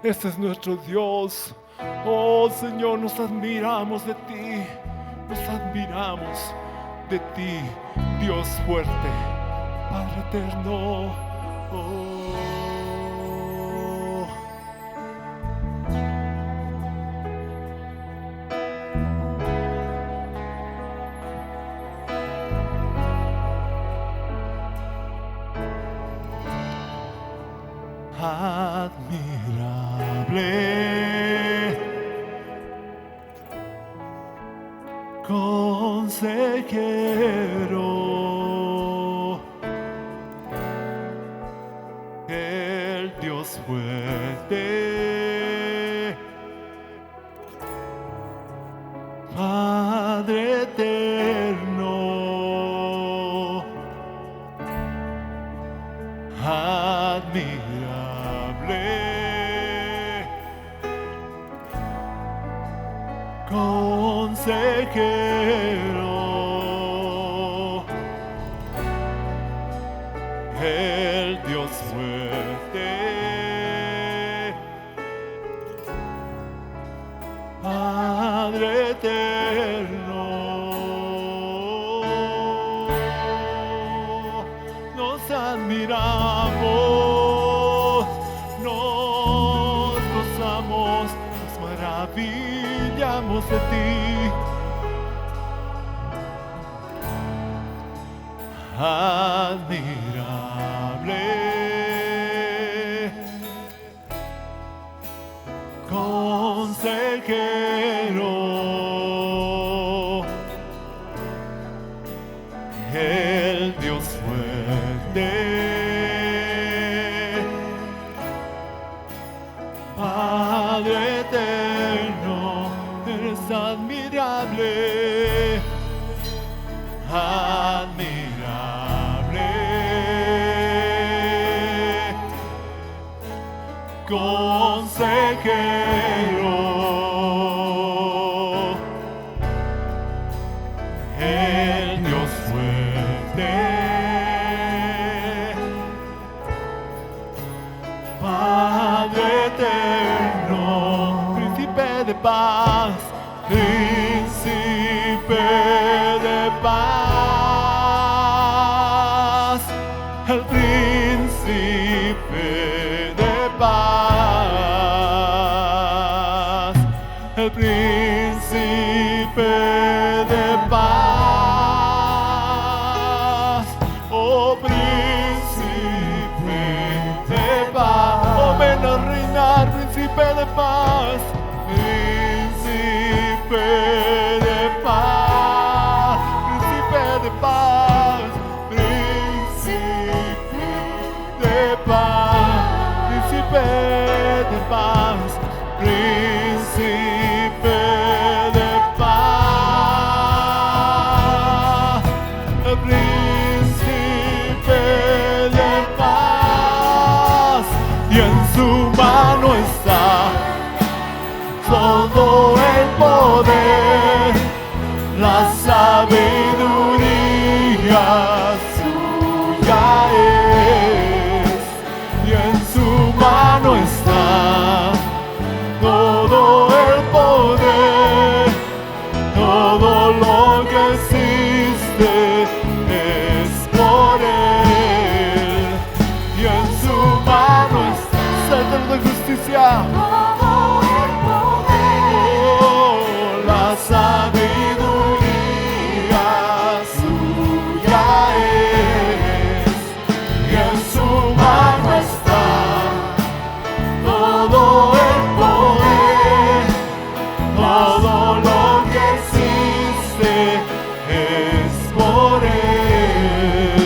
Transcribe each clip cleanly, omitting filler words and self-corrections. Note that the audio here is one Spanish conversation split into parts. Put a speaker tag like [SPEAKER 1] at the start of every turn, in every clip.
[SPEAKER 1] Este es nuestro Dios. Oh Señor, nos admiramos de ti. Nos admiramos de ti, Dios fuerte, Padre eterno. Oh. Admirable consejero, el Dios fuerte, Padre eterno, admirable consejero, el Dios fuerte, Padre eterno, nos admiramos, nos gozamos, nos maravillamos de ti. Admirable consejero, el Dios fuerte, Padre eterno, eres admirable, admirable consejero, el Dios fuerte, Padre eterno, príncipe de paz, príncipe de paz, el príncipe de paz, el príncipe de paz, oh príncipe de paz, oh ven a reinar, príncipe de paz, príncipe de paz, príncipe de paz, príncipe de paz, príncipe de paz, príncipe de paz, el príncipe de paz, y en su mano está todo el poder, la sabiduría suya es, y en su mano está todo el poder, todo lo que existe es por él, y en su mano está cetro de justicia. La sabiduría suya es, y en su mano está todo el poder, todo lo que existe es por él,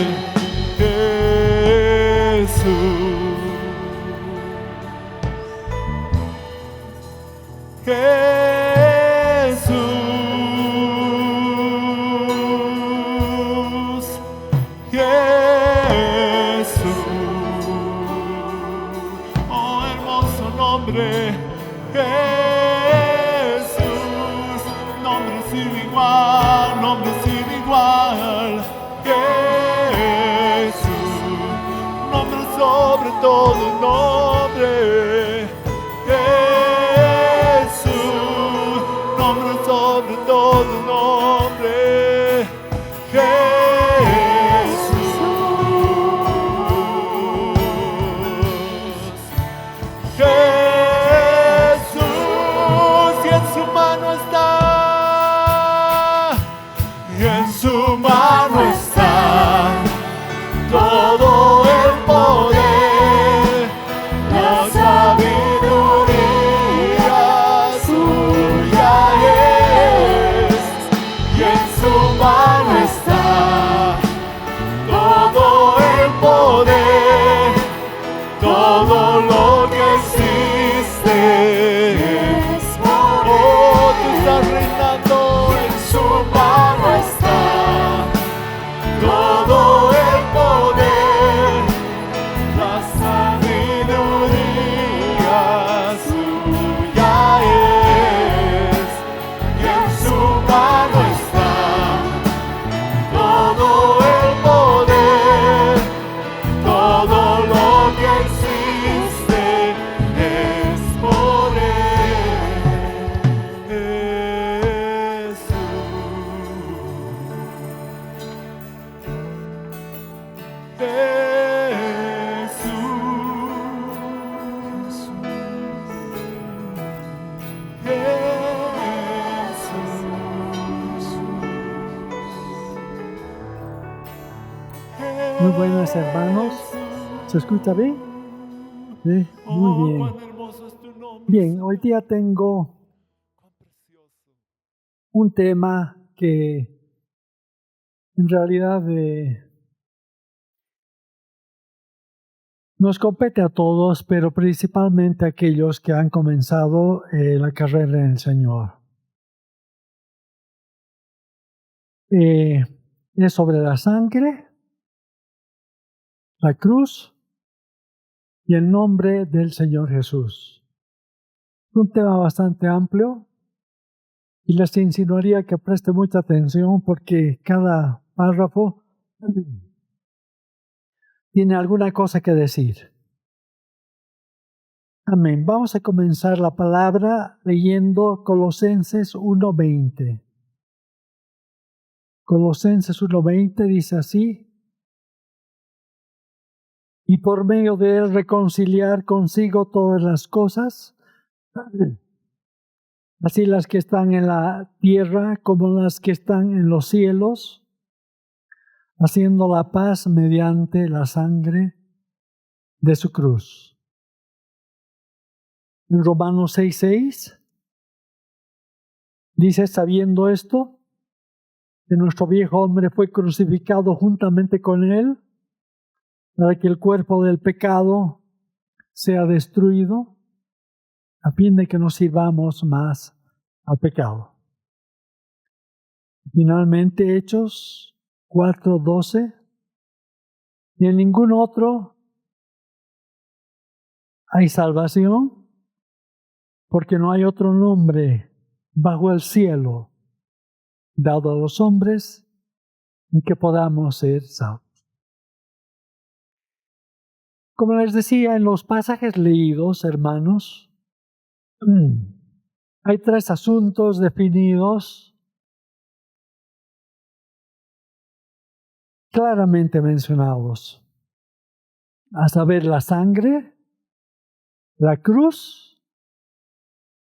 [SPEAKER 1] Jesús. Jesús, oh hermoso nombre, Jesús, nombre sin igual, nombre sin igual, Jesús, nombre sobre todo nombre,
[SPEAKER 2] Muy buenas, hermanos. ¿Se escucha bien? Sí, muy bien.
[SPEAKER 1] Cuán hermoso es tu nombre,
[SPEAKER 2] Bien, hoy
[SPEAKER 1] Señor.
[SPEAKER 2] día tengo
[SPEAKER 1] Cuán precioso.
[SPEAKER 2] un tema que en realidad nos compete a todos, pero principalmente a aquellos que han comenzado la carrera en el Señor. Es sobre la sangre, la cruz y el nombre del Señor Jesús. Es un tema bastante amplio y les insinuaría que preste mucha atención porque cada párrafo tiene alguna cosa que decir. Amén. Vamos a comenzar la palabra leyendo Colosenses 1:20. Colosenses 1:20 dice así: y por medio de él reconciliar consigo todas las cosas, así las que están en la tierra como las que están en los cielos, haciendo la paz mediante la sangre de su cruz. En Romanos 6:6 dice: sabiendo esto, que nuestro viejo hombre fue crucificado juntamente con él, para que el cuerpo del pecado sea destruido, a fin de que no sirvamos más al pecado. Finalmente, Hechos 4:12, y en ningún otro hay salvación, porque no hay otro nombre bajo el cielo dado a los hombres en que podamos ser salvos. Como les decía en los pasajes leídos, hermanos, hay tres asuntos definidos, claramente mencionados, a saber, la sangre, la cruz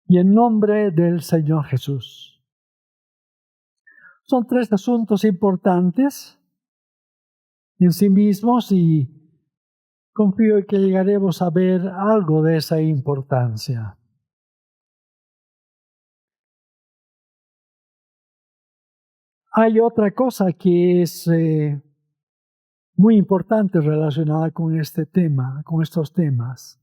[SPEAKER 2] y el nombre del Señor Jesús. Son tres asuntos importantes en sí mismos y confío en que llegaremos a ver algo de esa importancia. Hay otra cosa que es muy importante relacionada con este tema, con estos temas,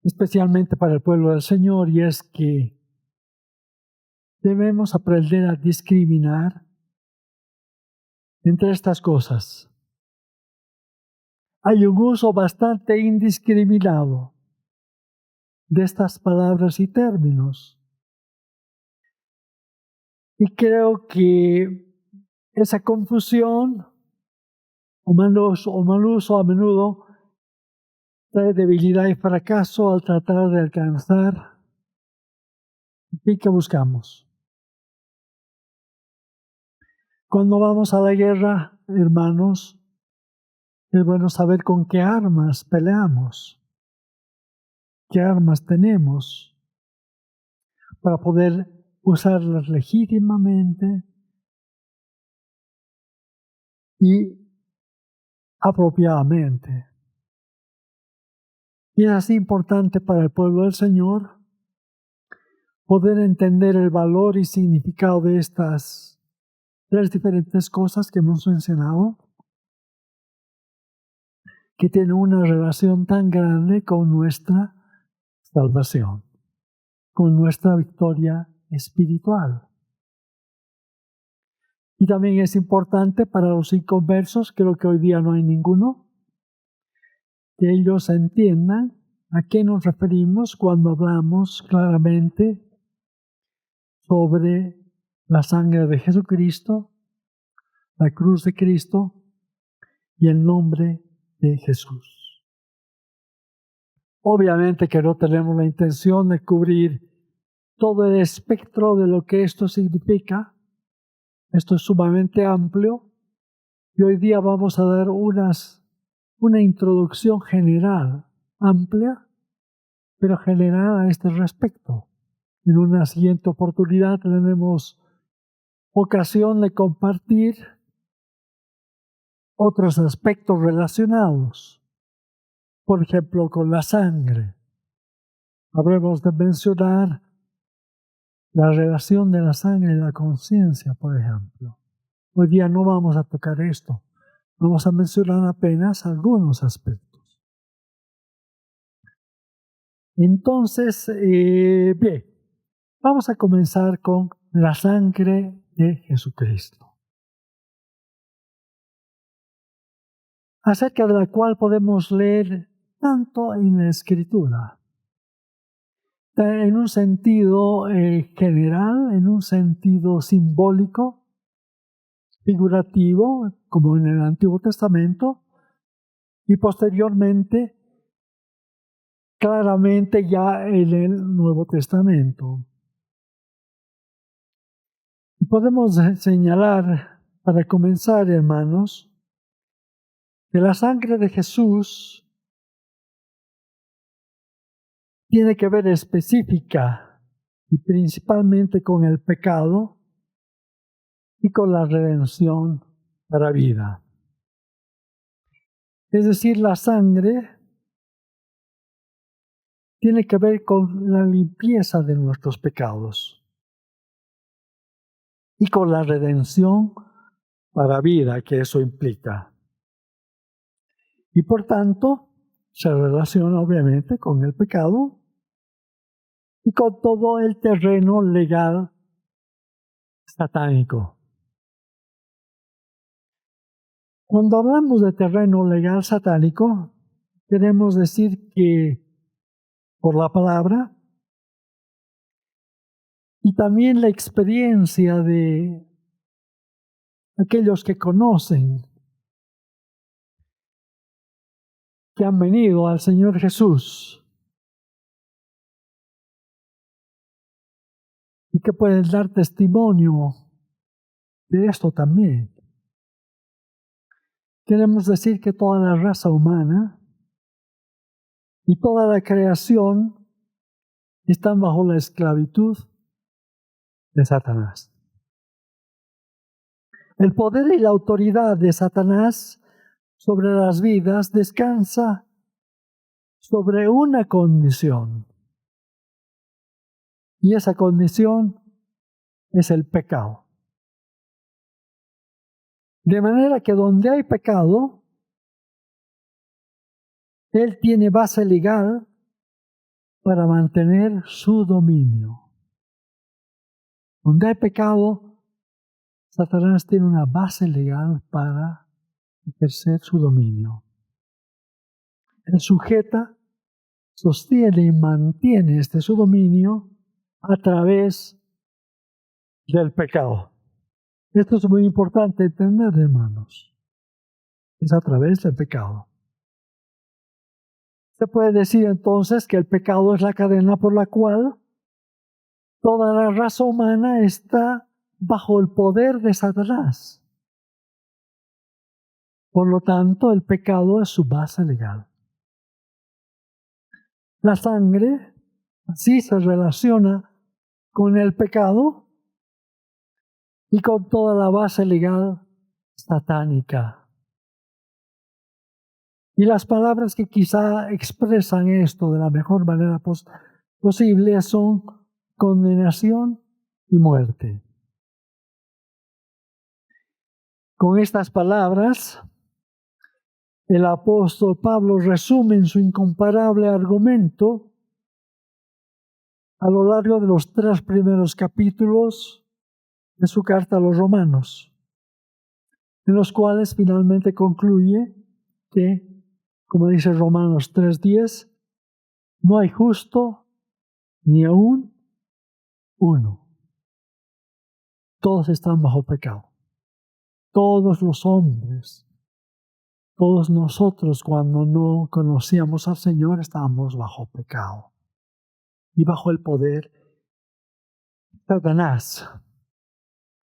[SPEAKER 2] especialmente para el pueblo del Señor, y es que debemos aprender a discriminar entre estas cosas. Hay un uso bastante indiscriminado de estas palabras y términos. Y creo que esa confusión o mal uso a menudo trae debilidad y fracaso al tratar de alcanzar el fin que buscamos. Cuando vamos a la guerra, hermanos, es bueno saber con qué armas peleamos, qué armas tenemos, para poder usarlas legítimamente y apropiadamente. Y es así importante para el pueblo del Señor poder entender el valor y significado de estas tres diferentes cosas que hemos mencionado, que tienen una relación tan grande con nuestra salvación, con nuestra victoria espiritual. Y también es importante para los inconversos, creo que hoy día no hay ninguno, que ellos entiendan a qué nos referimos cuando hablamos claramente sobre la sangre de Jesucristo, la cruz de Cristo y el nombre de Jesús. Obviamente que no tenemos la intención de cubrir todo el espectro de lo que esto significa. Esto es sumamente amplio y hoy día vamos a dar una introducción general, amplia, pero general a este respecto. En una siguiente oportunidad tendremos ocasión de compartir otros aspectos relacionados, por ejemplo, con la sangre. Habremos de mencionar la relación de la sangre y la conciencia, por ejemplo. Hoy día no vamos a tocar esto. Vamos a mencionar apenas algunos aspectos. Entonces, bien, vamos a comenzar con la sangre de Jesucristo, acerca de la cual podemos leer tanto en la Escritura, en un sentido general, en un sentido simbólico, figurativo, como en el Antiguo Testamento, y posteriormente, claramente ya en el Nuevo Testamento. Y podemos señalar, para comenzar, hermanos, que la sangre de Jesús tiene que ver específica y principalmente con el pecado y con la redención para vida. Es decir, la sangre tiene que ver con la limpieza de nuestros pecados y con la redención para vida que eso implica. Y por tanto, se relaciona obviamente con el pecado y con todo el terreno legal satánico. Cuando hablamos de terreno legal satánico, queremos decir que por la palabra y también la experiencia de aquellos que conocen, que han venido al Señor Jesús y que pueden dar testimonio de esto también. Queremos decir que toda la raza humana y toda la creación están bajo la esclavitud de Satanás. El poder y la autoridad de Satanás sobre las vidas descansa sobre una condición. Y esa condición es el pecado. De manera que donde hay pecado, él tiene base legal para mantener su dominio. Donde hay pecado, Satanás tiene una base legal para ejercer su dominio. Él sujeta, sostiene y mantiene su dominio a través del pecado. Esto es muy importante entender, hermanos. Es a través del pecado. Se puede decir entonces que el pecado es la cadena por la cual toda la raza humana está bajo el poder de Satanás. Por lo tanto, el pecado es su base legal. La sangre así se relaciona con el pecado y con toda la base legal satánica. Y las palabras que quizá expresan esto de la mejor manera posible son condenación y muerte. Con estas palabras, el apóstol Pablo resume en su incomparable argumento a lo largo de los 3 primeros capítulos de su carta a los Romanos, en los cuales finalmente concluye que, como dice Romanos 3:10, no hay justo ni aún uno. Todos están bajo pecado. Todos los hombres, todos nosotros cuando no conocíamos al Señor estábamos bajo pecado y bajo el poder de Satanás.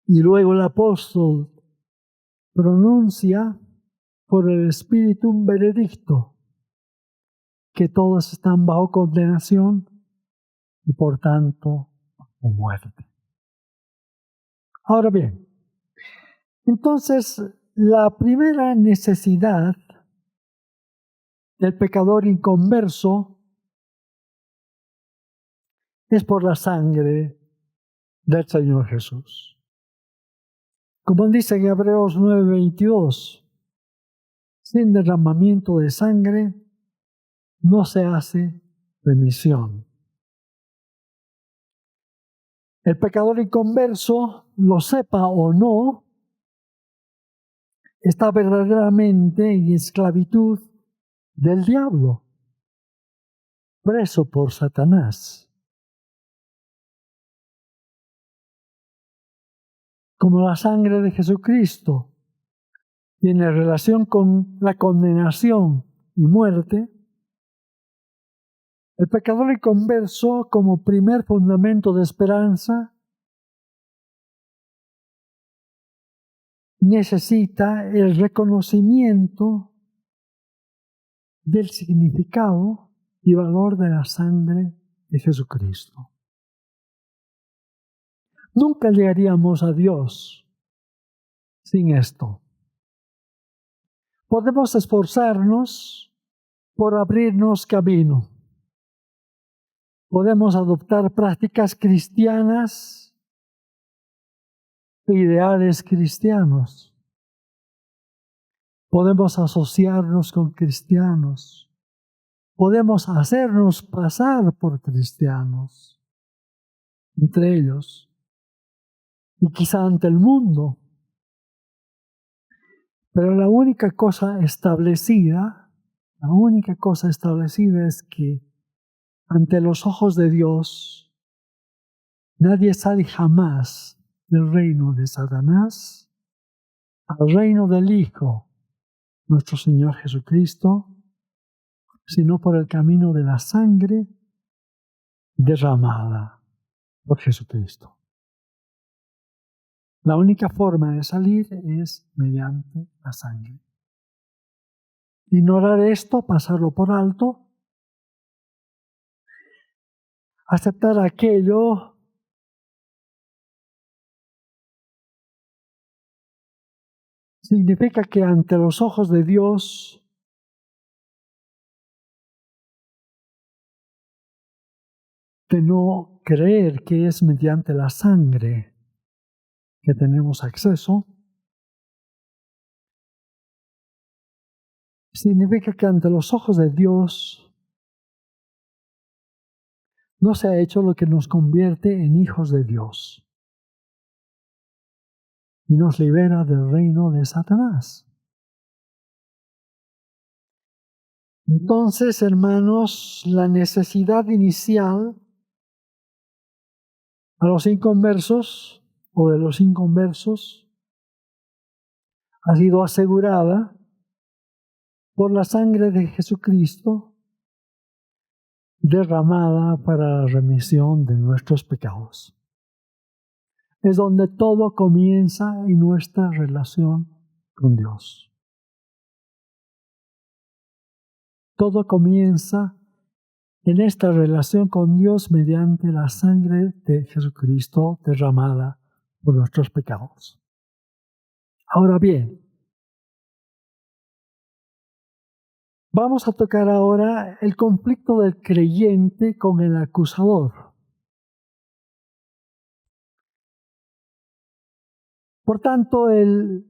[SPEAKER 2] Y luego el apóstol pronuncia por el Espíritu un veredicto, que todos están bajo condenación y por tanto bajo muerte. Ahora bien, entonces la primera necesidad del pecador inconverso es por la sangre del Señor Jesús. Como dice en Hebreos 9:22, sin derramamiento de sangre no se hace remisión. El pecador inconverso, lo sepa o no, está verdaderamente en esclavitud del diablo, preso por Satanás. Como la sangre de Jesucristo tiene relación con la condenación y muerte, el pecador inconverso, como primer fundamento de esperanza, necesita el reconocimiento del significado y valor de la sangre de Jesucristo. Nunca llegaríamos a Dios sin esto. Podemos esforzarnos por abrirnos camino. Podemos adoptar prácticas cristianas e ideales cristianos. Podemos asociarnos con cristianos. Podemos hacernos pasar por cristianos, entre ellos, y quizá ante el mundo. Pero la única cosa establecida es que ante los ojos de Dios, nadie sale jamás del reino de Satanás al reino del Hijo, nuestro Señor Jesucristo, sino por el camino de la sangre derramada por Jesucristo. La única forma de salir es mediante la sangre. Ignorar esto, pasarlo por alto, aceptar aquello significa que ante los ojos de Dios de no creer que es mediante la sangre que tenemos acceso, significa que ante los ojos de Dios no se ha hecho lo que nos convierte en hijos de Dios y nos libera del reino de Satanás. Entonces, hermanos, la necesidad inicial a los inconversos o de los inconversos ha sido asegurada por la sangre de Jesucristo derramada para la remisión de nuestros pecados. Es donde todo comienza en nuestra relación con Dios. Todo comienza en esta relación con Dios mediante la sangre de Jesucristo derramada por nuestros pecados. Ahora bien, vamos a tocar ahora el conflicto del creyente con el acusador. Por tanto, el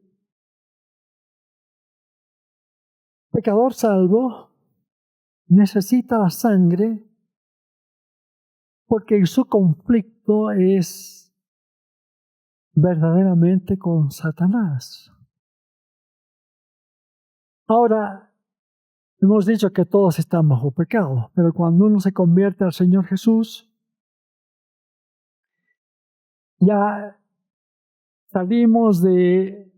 [SPEAKER 2] pecador salvo necesita la sangre porque su conflicto es verdaderamente con Satanás. Ahora, hemos dicho que todos están bajo pecado, pero cuando uno se convierte al Señor Jesús, ya salimos de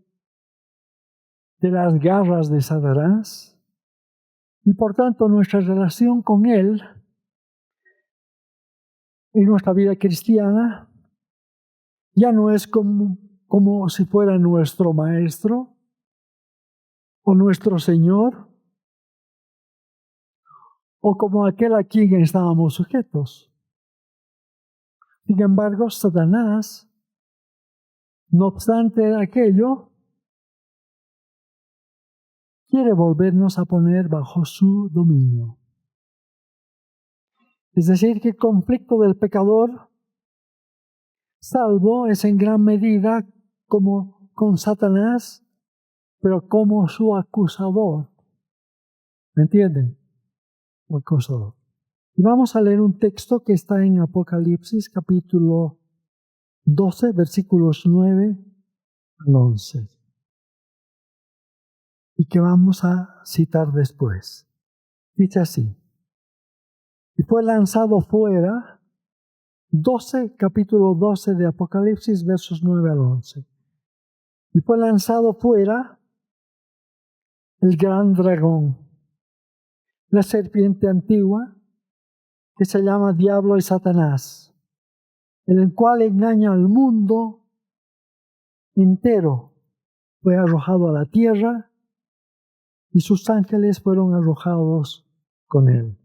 [SPEAKER 2] las garras de Satanás y por tanto nuestra relación con Él en nuestra vida cristiana ya no es como si fuera nuestro Maestro o nuestro Señor o como aquel a quien estábamos sujetos. Sin embargo, Satanás, no obstante aquello, quiere volvernos a poner bajo su dominio. Es decir, que el conflicto del pecador salvo es en gran medida como con Satanás, pero como su acusador. ¿Me entienden? O acusador. Y vamos a leer un texto que está en Apocalipsis capítulo 12, versículos 9 al 11. Y que vamos a citar después. Dice así. Y fue lanzado fuera, capítulo 12 de Apocalipsis, versos 9 al 11. Y fue lanzado fuera el gran dragón, la serpiente antigua, que se llama Diablo y Satanás, en el cual engaña al mundo entero. Fue arrojado a la tierra y sus ángeles fueron arrojados con él.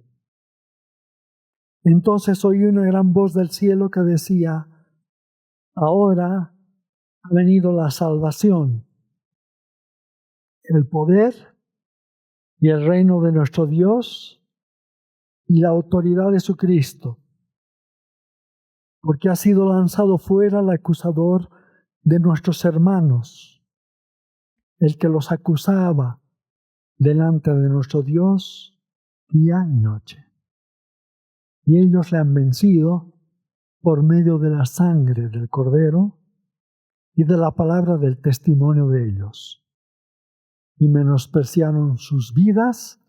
[SPEAKER 2] Entonces oí una gran voz del cielo que decía: ahora ha venido la salvación, el poder y el reino de nuestro Dios y la autoridad de su Cristo, porque ha sido lanzado fuera el acusador de nuestros hermanos, el que los acusaba delante de nuestro Dios día y noche. Y ellos le han vencido por medio de la sangre del Cordero y de la palabra del testimonio de ellos, y menospreciaron sus vidas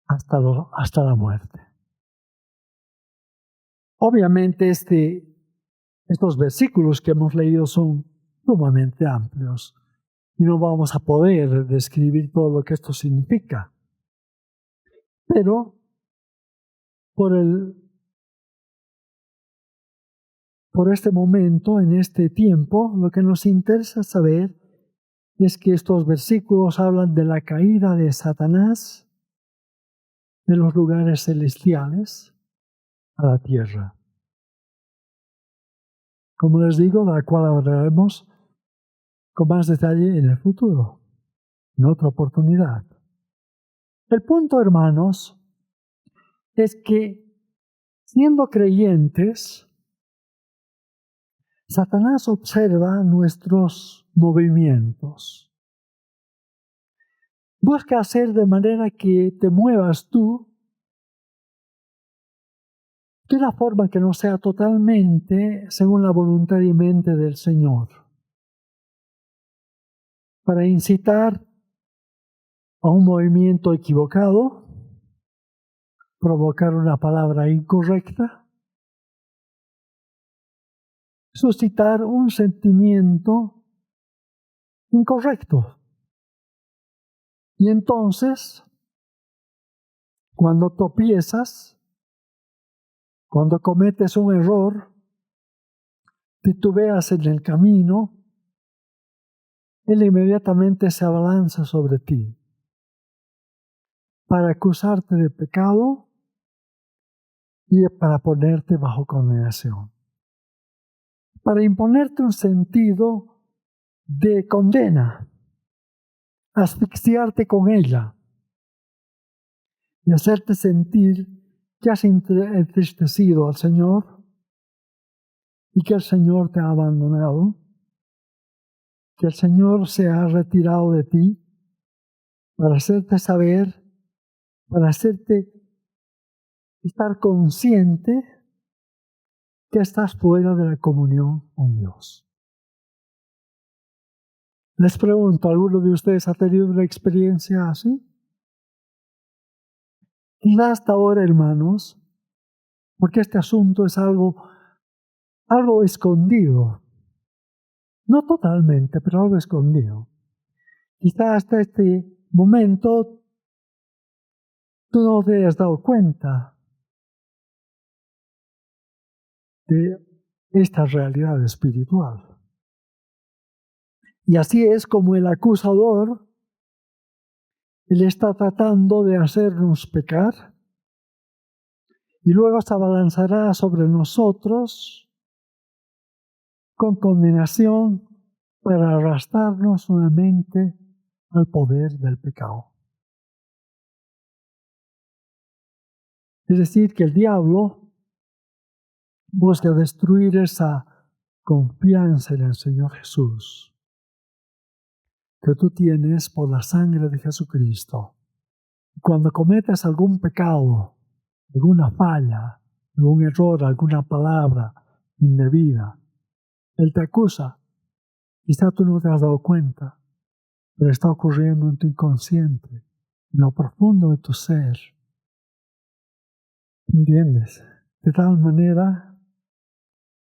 [SPEAKER 2] hasta la muerte. Obviamente estos versículos que hemos leído son sumamente amplios y no vamos a poder describir todo lo que esto significa. Pero por este momento, en este tiempo, lo que nos interesa saber es que estos versículos hablan de la caída de Satanás de los lugares celestiales a la tierra. Como les digo, de la cual hablaremos con más detalle en el futuro, en otra oportunidad. El punto, hermanos, es que siendo creyentes, Satanás observa nuestros movimientos. Busca hacer de manera que te muevas tú de una forma que no sea totalmente según la voluntad y mente del Señor, para incitar a un movimiento equivocado, provocar una palabra incorrecta, suscitar un sentimiento incorrecto. Y entonces, cuando tropiezas, cuando cometes un error, titubeas en el camino, Él inmediatamente se abalanza sobre ti para acusarte de pecado y para ponerte bajo condenación, para imponerte un sentido de condena, asfixiarte con ella y hacerte sentir que has entristecido al Señor y que el Señor te ha abandonado, que el Señor se ha retirado de ti, para hacerte saber, para hacerte estar consciente que estás fuera de la comunión con Dios. Les pregunto, ¿alguno de ustedes ha tenido una experiencia así? Quizá hasta ahora, hermanos, porque este asunto es algo escondido. No totalmente, pero algo escondido. Quizá hasta este momento tú no te has dado cuenta de esta realidad espiritual. Y así es como el acusador, él está tratando de hacernos pecar y luego se abalanzará sobre nosotros con condenación para arrastrarnos nuevamente al poder del pecado. Es decir, que el diablo busca destruir esa confianza en el Señor Jesús que tú tienes por la sangre de Jesucristo. Cuando cometes algún pecado, alguna falla, algún error, alguna palabra indebida, Él te acusa. Quizá tú no te has dado cuenta, pero está ocurriendo en tu inconsciente, en lo profundo de tu ser. ¿Entiendes? De tal manera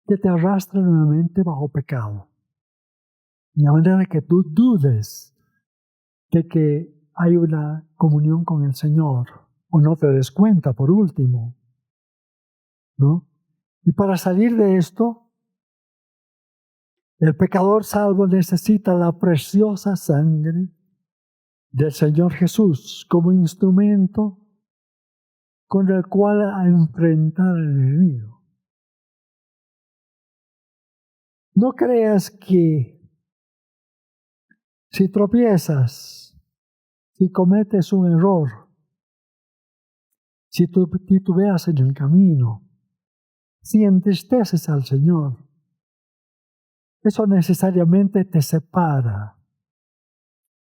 [SPEAKER 2] que te arrastra nuevamente bajo pecado. De manera que tú dudes de que hay una comunión con el Señor, o no te des cuenta por último, ¿no? Y para salir de esto, el pecador salvo necesita la preciosa sangre del Señor Jesús como instrumento con el cual a enfrentar al enemigo. No creas que si tropiezas, si cometes un error, si tú titubeas en el camino, si entristeces al Señor, eso necesariamente te separa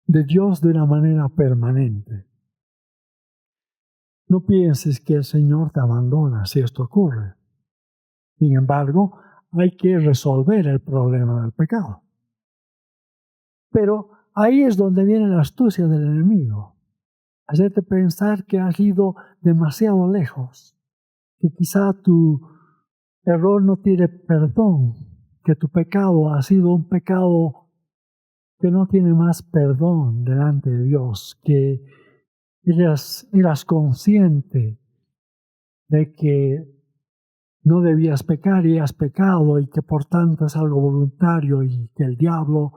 [SPEAKER 2] de Dios de una manera permanente. No pienses que el Señor te abandona si esto ocurre. Sin embargo, hay que resolver el problema del pecado. Pero ahí es donde viene la astucia del enemigo. Hacerte pensar que has ido demasiado lejos, que quizá tu error no tiene perdón, que tu pecado ha sido un pecado que no tiene más perdón delante de Dios, que eras consciente de que no debías pecar y has pecado y que por tanto es algo voluntario y que el diablo,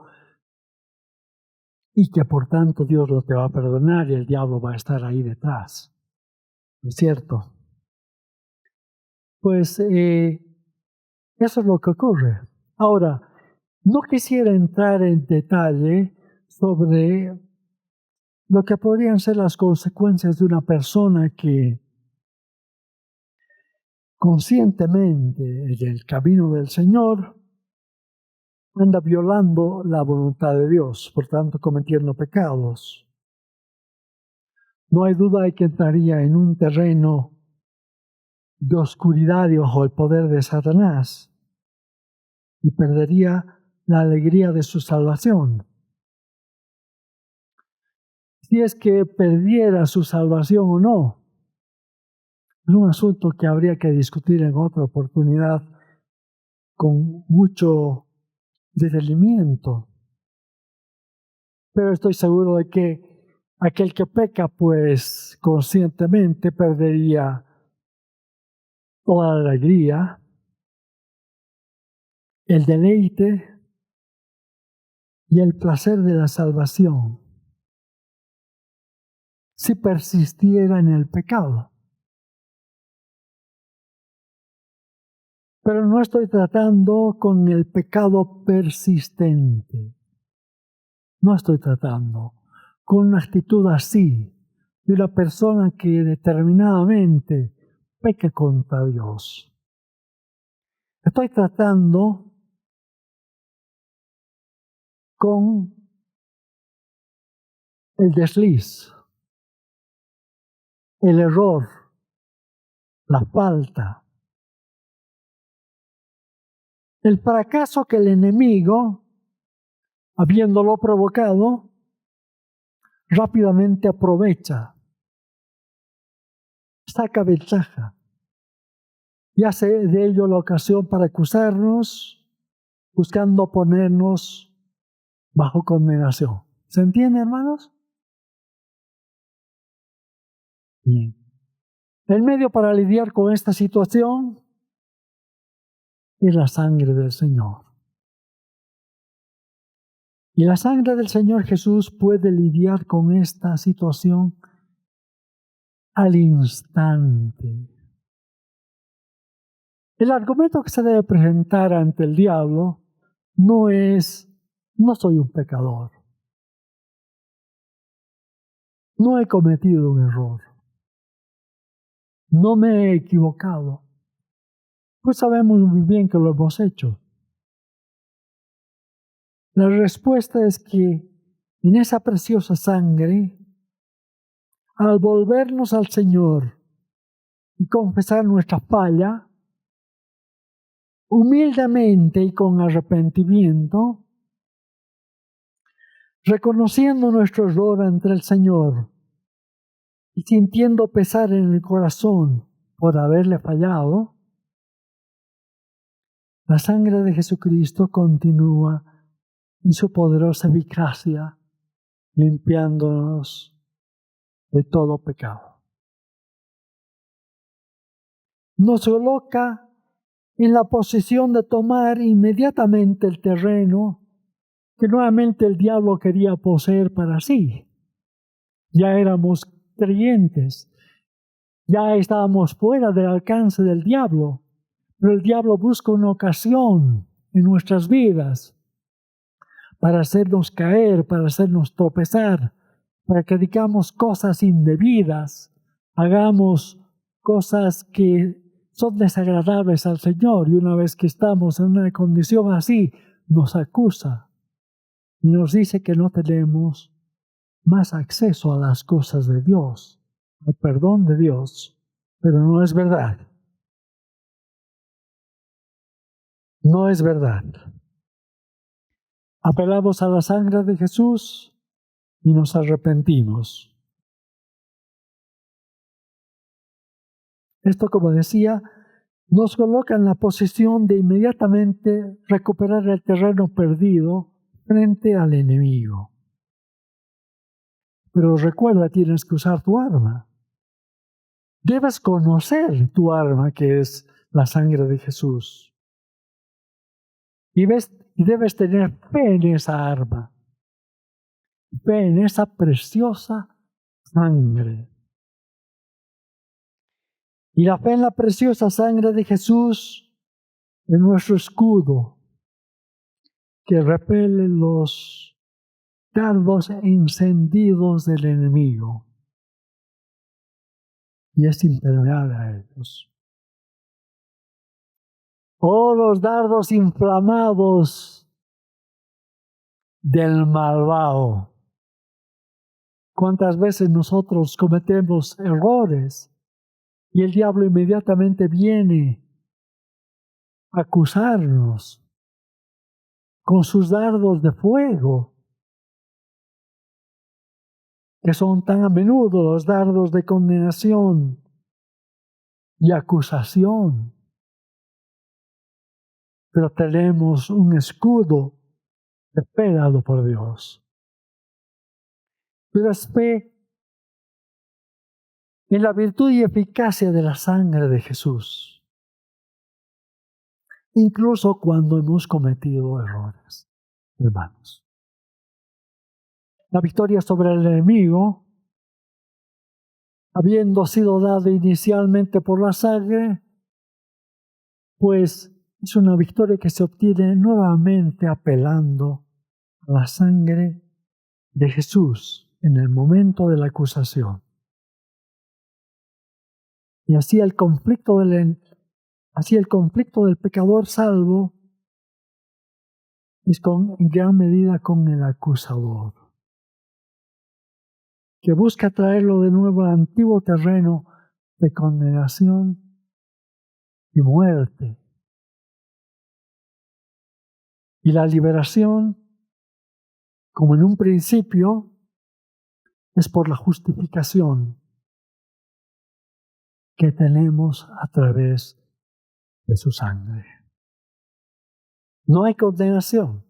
[SPEAKER 2] y que por tanto Dios no te va a perdonar y el diablo va a estar ahí detrás. ¿No es cierto? Pues eso es lo que ocurre. Ahora, no quisiera entrar en detalle sobre lo que podrían ser las consecuencias de una persona que conscientemente en el camino del Señor anda violando la voluntad de Dios, por tanto cometiendo pecados. No hay duda de que entraría en un terreno de oscuridad y bajo el poder de Satanás y perdería la alegría de su salvación. Si es que perdiera su salvación o no, es un asunto que habría que discutir en otra oportunidad con mucho detenimiento. Pero estoy seguro de que aquel que peca, pues conscientemente perdería toda la alegría, el deleite y el placer de la salvación si persistiera en el pecado. Pero no estoy tratando con el pecado persistente. No estoy tratando con una actitud así de una persona que determinadamente peca contra Dios. Estoy tratando con el desliz, el error, la falta, el fracaso que el enemigo, habiéndolo provocado, rápidamente aprovecha, saca ventaja y hace de ello la ocasión para acusarnos, buscando ponernos bajo condenación. ¿Se entiende, hermanos? Bien. El medio para lidiar con esta situación es la sangre del Señor. Y la sangre del Señor Jesús puede lidiar con esta situación al instante. El argumento que se debe presentar ante el diablo no es, no soy un pecador. no he cometido un error, no me he equivocado, pues sabemos muy bien que lo hemos hecho. La respuesta es que en esa preciosa sangre, al volvernos al Señor y confesar nuestra falla, humildemente y con arrepentimiento, reconociendo nuestro error ante el Señor y sintiendo pesar en el corazón por haberle fallado, la sangre de Jesucristo continúa en su poderosa eficacia, limpiándonos de todo pecado. Nos coloca en la posición de tomar inmediatamente el terreno que nuevamente el diablo quería poseer para sí. Ya éramos creyentes, ya estábamos fuera del alcance del diablo, pero el diablo busca una ocasión en nuestras vidas para hacernos caer, para hacernos tropezar, para que digamos cosas indebidas, hagamos cosas que son desagradables al Señor, y una vez que estamos en una condición así, nos acusa y nos dice que no tenemos más acceso a las cosas de Dios, al perdón de Dios, pero no es verdad. No es verdad. Apelamos a la sangre de Jesús y nos arrepentimos. Esto, como decía, nos coloca en la posición de inmediatamente recuperar el terreno perdido frente al enemigo. Pero recuerda, tienes que usar tu arma. Debes conocer tu arma, que es la sangre de Jesús. Y debes tener fe en esa arma, fe en esa preciosa sangre. Y la fe en la preciosa sangre de Jesús es nuestro escudo que repele los dardos encendidos del enemigo y es impermeable a ellos. Oh, los dardos inflamados del malvado. ¿Cuántas veces nosotros cometemos errores y el diablo inmediatamente viene a acusarnos con sus dardos de fuego, que son tan a menudo los dardos de condenación y acusación? Pero tenemos un escudo dado por Dios. Pero es fe en la virtud y eficacia de la sangre de Jesús, incluso cuando hemos cometido errores, hermanos. La victoria sobre el enemigo, habiendo sido dada inicialmente por la sangre, pues es una victoria que se obtiene nuevamente apelando a la sangre de Jesús en el momento de la acusación. Y así el conflicto del pecador salvo es en gran medida con el acusador, que busca traerlo de nuevo al antiguo terreno de condenación y muerte. Y la liberación, como en un principio, es por la justificación que tenemos a través de su sangre. No hay condenación.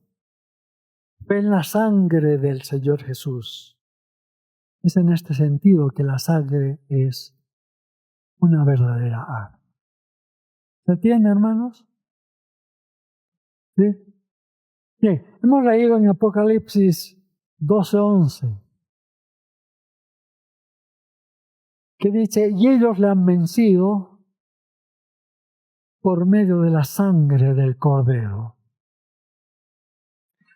[SPEAKER 2] En la sangre del Señor Jesús. Es en este sentido que la sangre es una verdadera arma. ¿Se entiende, hermanos? ¿Sí? Bien, hemos leído en Apocalipsis 12:11, que dice, y ellos le han vencido por medio de la sangre del Cordero.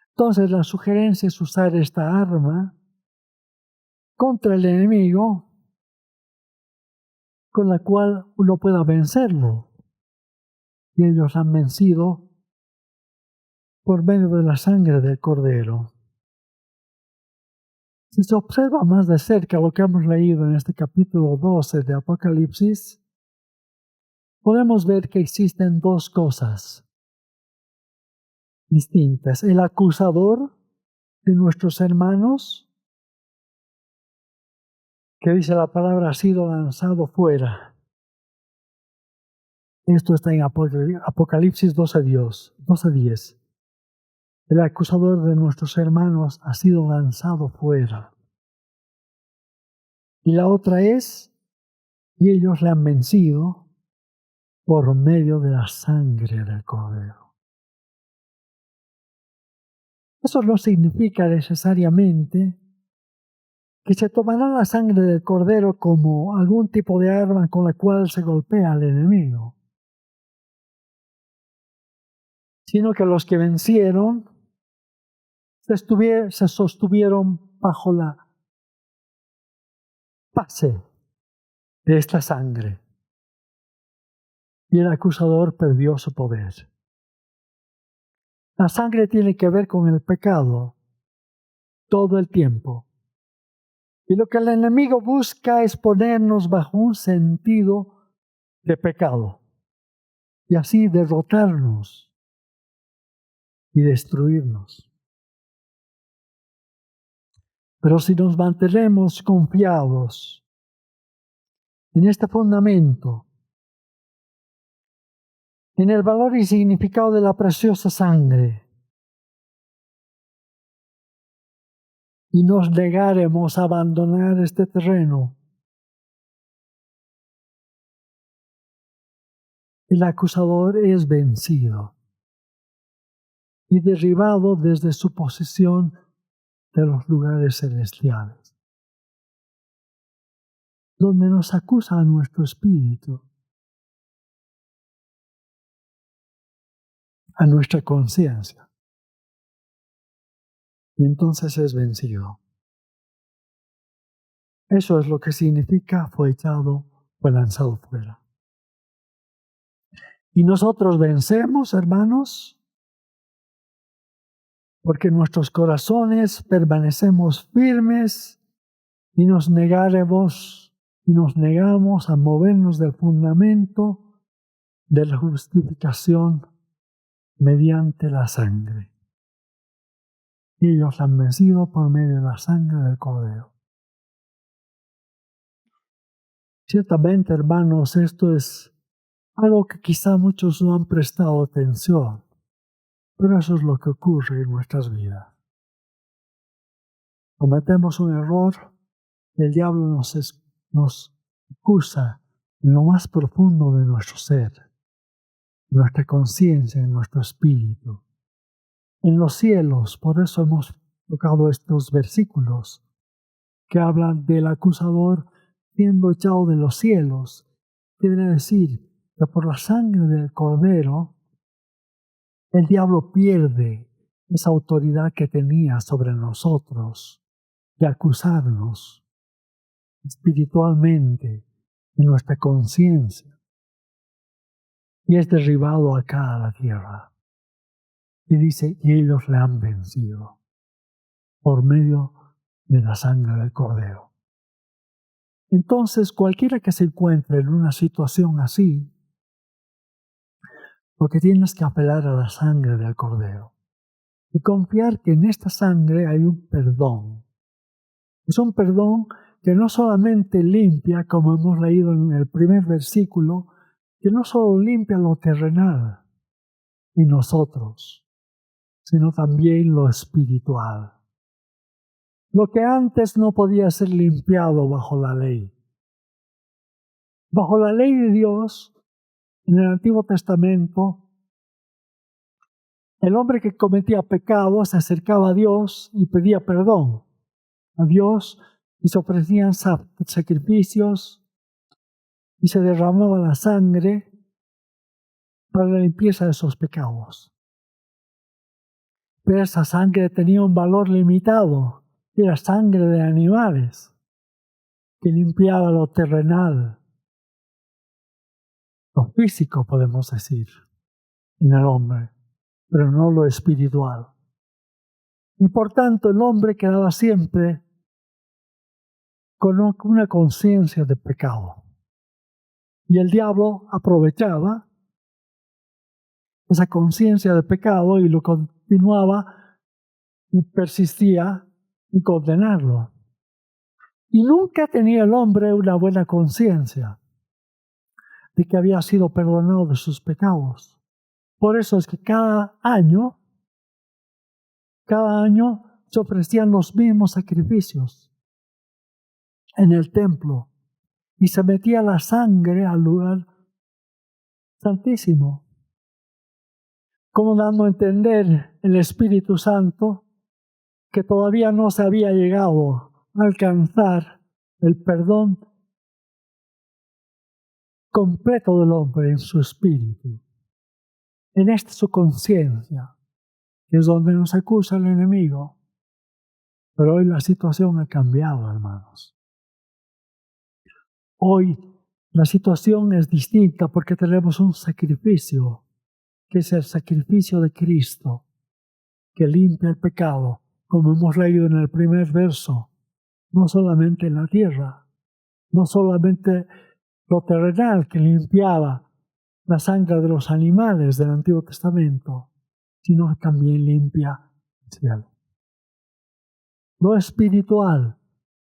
[SPEAKER 2] Entonces la sugerencia es usar esta arma contra el enemigo con la cual uno pueda vencerlo. Y ellos han vencido por medio de la sangre del Cordero. Si se observa más de cerca lo que hemos leído en este capítulo 12 de Apocalipsis, podemos ver que existen dos cosas distintas. El acusador de nuestros hermanos, que dice la palabra, ha sido lanzado fuera. Esto está en Apocalipsis 12:10. El acusador de nuestros hermanos ha sido lanzado fuera. Y la otra es, y ellos le han vencido por medio de la sangre del Cordero. Eso no significa necesariamente que se tomará la sangre del Cordero como algún tipo de arma con la cual se golpea al enemigo, sino que los que vencieron se sostuvieron bajo la base de esta sangre. Y el acusador perdió su poder. La sangre tiene que ver con el pecado todo el tiempo. Y lo que el enemigo busca es ponernos bajo un sentido de pecado. Y así derrotarnos y destruirnos. Pero si nos mantenemos confiados en este fundamento, en el valor y significado de la preciosa sangre, y nos negaremos a abandonar este terreno, el acusador es vencido y derribado desde su posición de los lugares celestiales, donde nos acusa a nuestro espíritu, a nuestra conciencia, y entonces es vencido. Eso es lo que significa fue echado, fue lanzado fuera. Y nosotros vencemos, hermanos, porque en nuestros corazones permanecemos firmes y nos negamos a movernos del fundamento de la justificación mediante la sangre. Y ellos han vencido por medio de la sangre del Cordero. Ciertamente, hermanos, esto es algo que quizá muchos no han prestado atención. Pero eso es lo que ocurre en nuestras vidas. Cometemos un error y el diablo nos acusa en lo más profundo de nuestro ser, en nuestra conciencia, en nuestro espíritu. En los cielos, por eso hemos tocado estos versículos que hablan del acusador siendo echado de los cielos. Quiere decir que por la sangre del Cordero, el diablo pierde esa autoridad que tenía sobre nosotros de acusarnos espiritualmente en nuestra conciencia y es derribado acá a la tierra. Y dice, y ellos le han vencido por medio de la sangre del Cordero. Entonces, cualquiera que se encuentre en una situación así, lo que tienes que apelar a la sangre del Cordero y confiar que en esta sangre hay un perdón. Es un perdón que no solamente limpia, como hemos leído en el primer versículo, que no solo limpia lo terrenal y nosotros, sino también lo espiritual. Lo que antes no podía ser limpiado bajo la ley. Bajo la ley de Dios, en el Antiguo Testamento, el hombre que cometía pecado se acercaba a Dios y pedía perdón a Dios y se ofrecían sacrificios y se derramaba la sangre para la limpieza de esos pecados. Pero esa sangre tenía un valor limitado, era sangre de animales. que limpiaba lo terrenal, lo físico, podemos decir, en el hombre, pero no lo espiritual. Y por tanto el hombre quedaba siempre con una conciencia de pecado. Y el diablo aprovechaba esa conciencia de pecado y lo continuaba y persistía en condenarlo. Y nunca tenía el hombre una buena conciencia de que había sido perdonado de sus pecados. Por eso es que cada año se ofrecían los mismos sacrificios en el templo y se metía la sangre al lugar santísimo, como dando a entender el Espíritu Santo que todavía no se había llegado a alcanzar el perdón completo del hombre en su espíritu, en esta su conciencia, que es donde nos acusa el enemigo. Pero hoy la situación ha cambiado, hermanos. Hoy la situación es distinta porque tenemos un sacrificio, que es el sacrificio de Cristo, que limpia el pecado, como hemos leído en el primer verso, no solamente en la tierra, no solamente lo terrenal que limpiaba la sangre de los animales del Antiguo Testamento, sino que también limpia el cielo. Lo espiritual,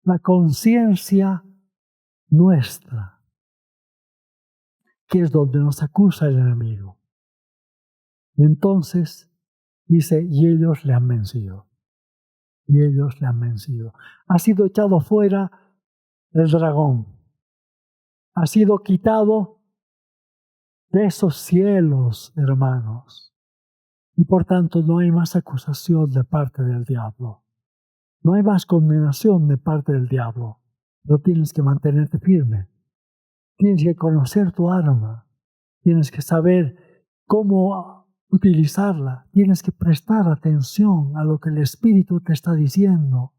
[SPEAKER 2] la conciencia nuestra, que es donde nos acusa el enemigo. Y entonces dice, y ellos le han vencido. Y ellos le han vencido. Ha sido echado fuera el dragón. Ha sido quitado de esos cielos, hermanos. Y por tanto no hay más acusación de parte del diablo. No hay más condenación de parte del diablo. Pero tienes que mantenerte firme. Tienes que conocer tu arma. Tienes que saber cómo utilizarla. Tienes que prestar atención a lo que el Espíritu te está diciendo.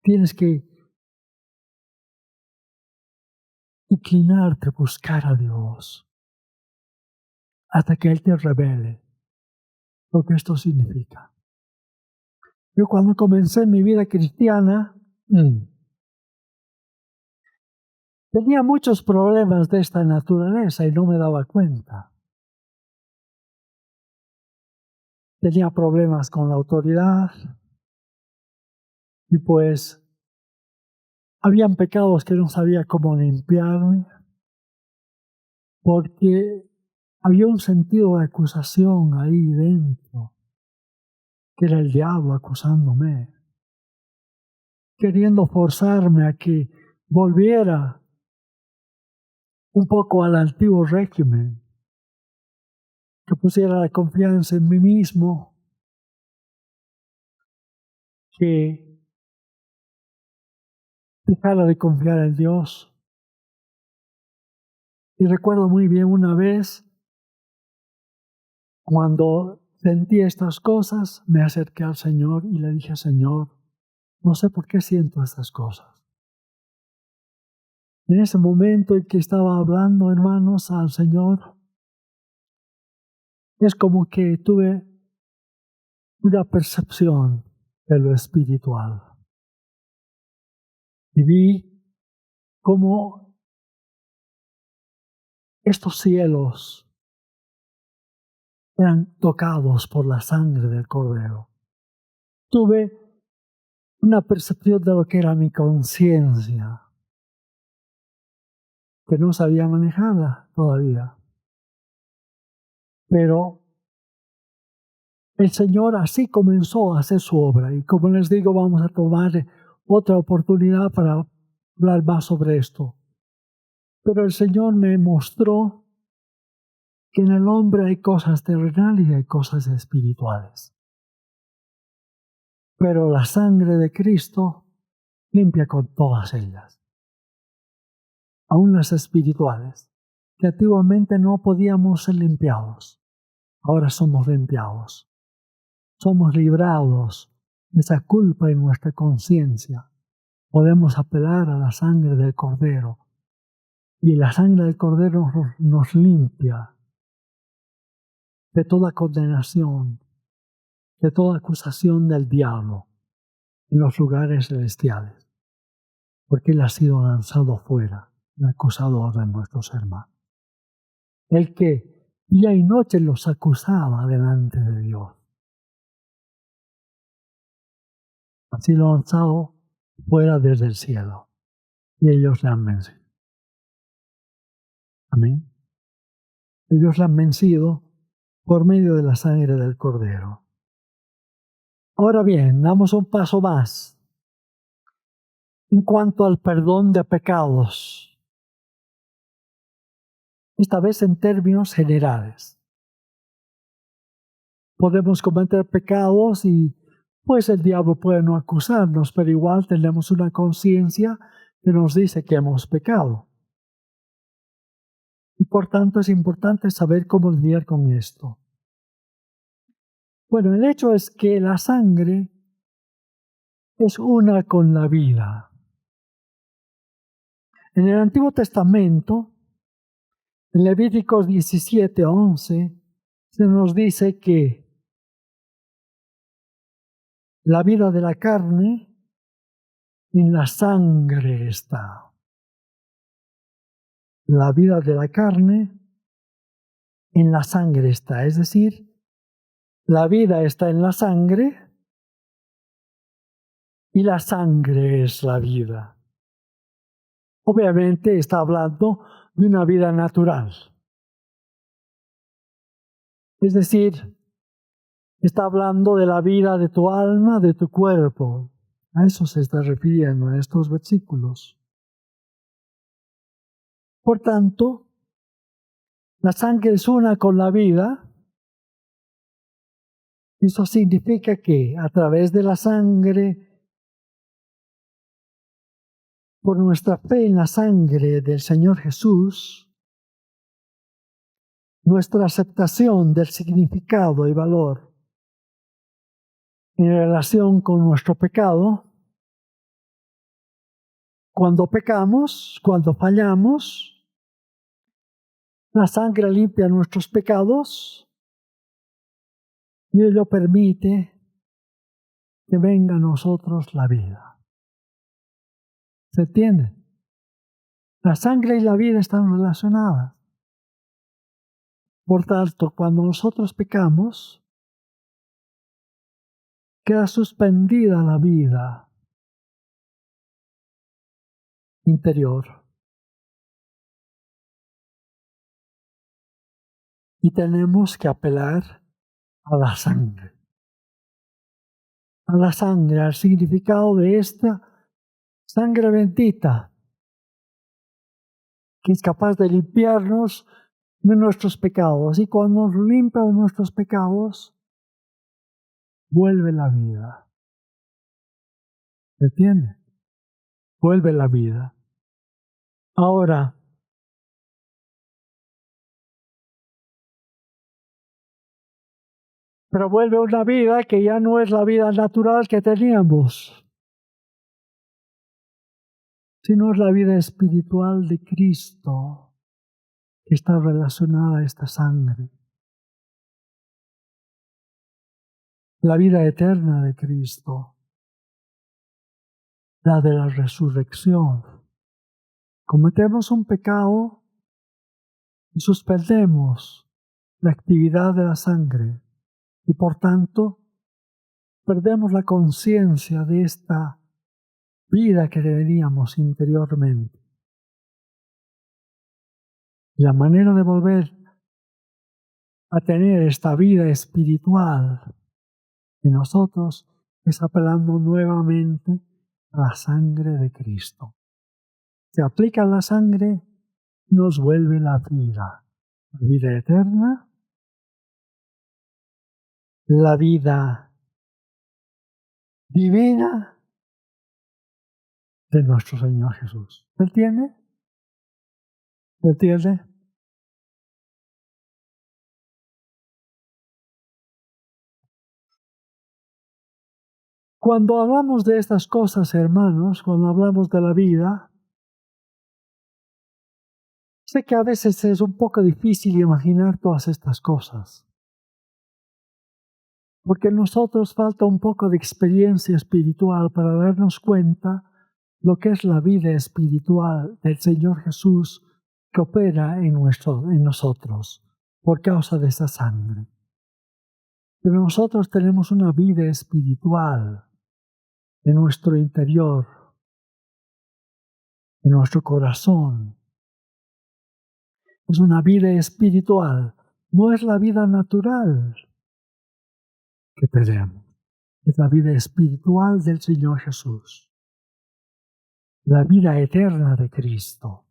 [SPEAKER 2] Tienes que inclinarte a buscar a Dios hasta que Él te revele lo que esto significa. Yo cuando comencé mi vida cristiana, tenía muchos problemas de esta naturaleza y no me daba cuenta. Tenía problemas con la autoridad y pues habían pecados que no sabía cómo limpiarme porque había un sentido de acusación ahí dentro, que era el diablo acusándome, queriendo forzarme a que volviera un poco al antiguo régimen, que pusiera la confianza en mí mismo, que dejara de confiar en Dios. Y recuerdo muy bien una vez, cuando sentí estas cosas, me acerqué al Señor y le dije, Señor, no sé por qué siento estas cosas. En ese momento en que estaba hablando, hermanos, al Señor, es como que tuve una percepción de lo espiritual. Y vi cómo estos cielos eran tocados por la sangre del Cordero. Tuve una percepción de lo que era mi conciencia, que no sabía manejarla todavía. Pero el Señor así comenzó a hacer su obra. Y como les digo, vamos a tomar otra oportunidad para hablar más sobre esto. Pero el Señor me mostró que en el hombre hay cosas terrenales y hay cosas espirituales. Pero la sangre de Cristo limpia con todas ellas. Aún las espirituales, que antiguamente no podíamos ser limpiados. Ahora somos limpiados. Somos librados de esa culpa en nuestra conciencia. podemos apelar a la sangre del Cordero. Y la sangre del Cordero nos limpia de toda condenación, de toda acusación del diablo en los lugares celestiales, porque Él ha sido lanzado fuera, el acusador de nuestros hermanos. El que día y noche los acusaba delante de Dios. Así lo han lanzado fuera desde el cielo, y ellos le han vencido. Amén. Ellos le han vencido por medio de la sangre del Cordero. Ahora bien, damos un paso más en cuanto al perdón de pecados, esta vez en términos generales. Podemos cometer pecados y pues el diablo puede no acusarnos, pero igual tenemos una conciencia que nos dice que hemos pecado. Y por tanto es importante saber cómo lidiar con esto. Bueno, el hecho es que la sangre es una con la vida. En el Antiguo Testamento, en Levíticos 17:11, se nos dice que la vida de la carne en la sangre está. La vida de la carne en la sangre está. Es decir, la vida está en la sangre y la sangre es la vida. Obviamente está hablando de una vida natural. Es decir, está hablando de la vida de tu alma, de tu cuerpo. A eso se está refiriendo en estos versículos. Por tanto, la sangre es una con la vida. Eso significa que a través de la sangre, por nuestra fe en la sangre del Señor Jesús, nuestra aceptación del significado y valor en relación con nuestro pecado, cuando pecamos, cuando fallamos, la sangre limpia nuestros pecados y ello permite que venga a nosotros la vida. ¿Se entiende? La sangre y la vida están relacionadas. Por tanto, cuando nosotros pecamos, queda suspendida la vida interior. Y tenemos que apelar a la sangre. A la sangre, al significado de esta sangre bendita, que es capaz de limpiarnos de nuestros pecados. Y cuando nos limpia de nuestros pecados, vuelve la vida. ¿Se entiende? Vuelve la vida. Ahora, pero vuelve una vida que ya no es la vida natural que teníamos, sino es la vida espiritual de Cristo que está relacionada a esta sangre. La vida eterna de Cristo, la de la resurrección. Cometemos un pecado y suspendemos la actividad de la sangre y por tanto perdemos la conciencia de esta vida que teníamos interiormente. La manera de volver a tener esta vida espiritual en nosotros es apelando nuevamente a la sangre de Cristo. Se aplica la sangre, nos vuelve la vida eterna, la vida divina de nuestro Señor Jesús. ¿Se entiende? ¿Se entiende? Cuando hablamos de estas cosas, hermanos, cuando hablamos de la vida, sé que a veces es un poco difícil imaginar todas estas cosas, porque a nosotros falta un poco de experiencia espiritual para darnos cuenta lo que es la vida espiritual del Señor Jesús que opera en nosotros por causa de esa sangre. Pero nosotros tenemos una vida espiritual en nuestro interior, en nuestro corazón. Es una vida espiritual, no es la vida natural que tenemos. Es la vida espiritual del Señor Jesús. La vida eterna de Cristo.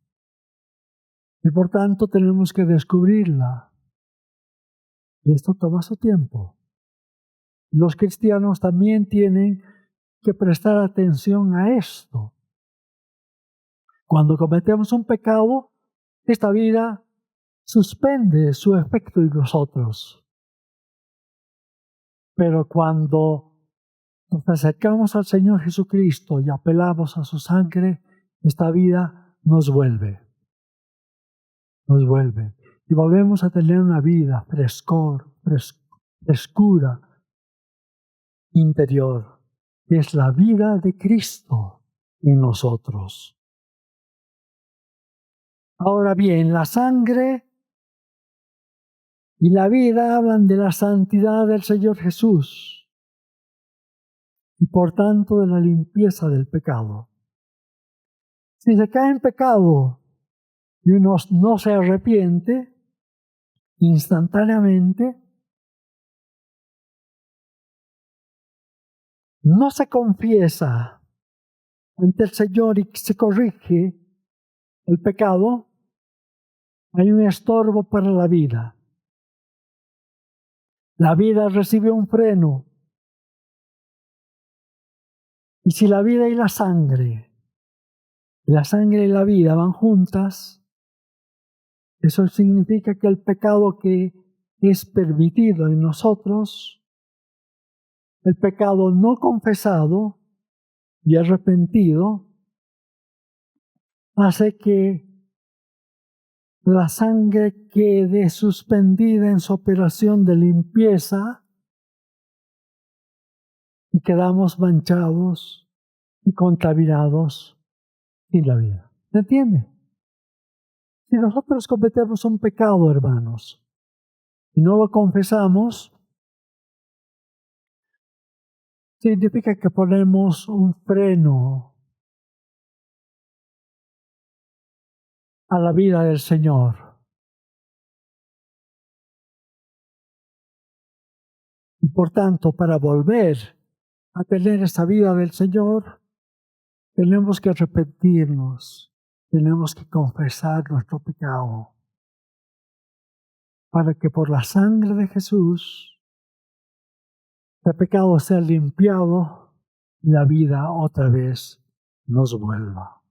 [SPEAKER 2] Y por tanto tenemos que descubrirla. Y esto toma su tiempo. Los cristianos también tienen que prestar atención a esto. Cuando cometemos un pecado, esta vida suspende su efecto en nosotros. Pero cuando nos acercamos al Señor Jesucristo y apelamos a su sangre, esta vida nos vuelve. Nos vuelve. Y volvemos a tener una vida frescura interior, que es la vida de Cristo en nosotros. Ahora bien, la sangre y la vida hablan de la santidad del Señor Jesús y por tanto de la limpieza del pecado. Si se cae en pecado y uno no se arrepiente, instantáneamente no se confiesa ante el Señor y se corrige el pecado, hay un estorbo para la vida. La vida recibe un freno. Y si la vida y la sangre y la vida van juntas, eso significa que el pecado que es permitido en nosotros, el pecado no confesado y arrepentido, hace que la sangre quede suspendida en su operación de limpieza y quedamos manchados y contaminados sin la vida. ¿Se entiende? Si nosotros cometemos un pecado, hermanos, y no lo confesamos, significa que ponemos un freno a la vida del Señor. Y por tanto, para volver a tener esa vida del Señor, tenemos que arrepentirnos, tenemos que confesar nuestro pecado, para que por la sangre de Jesús, el pecado sea limpiado y la vida otra vez nos vuelva.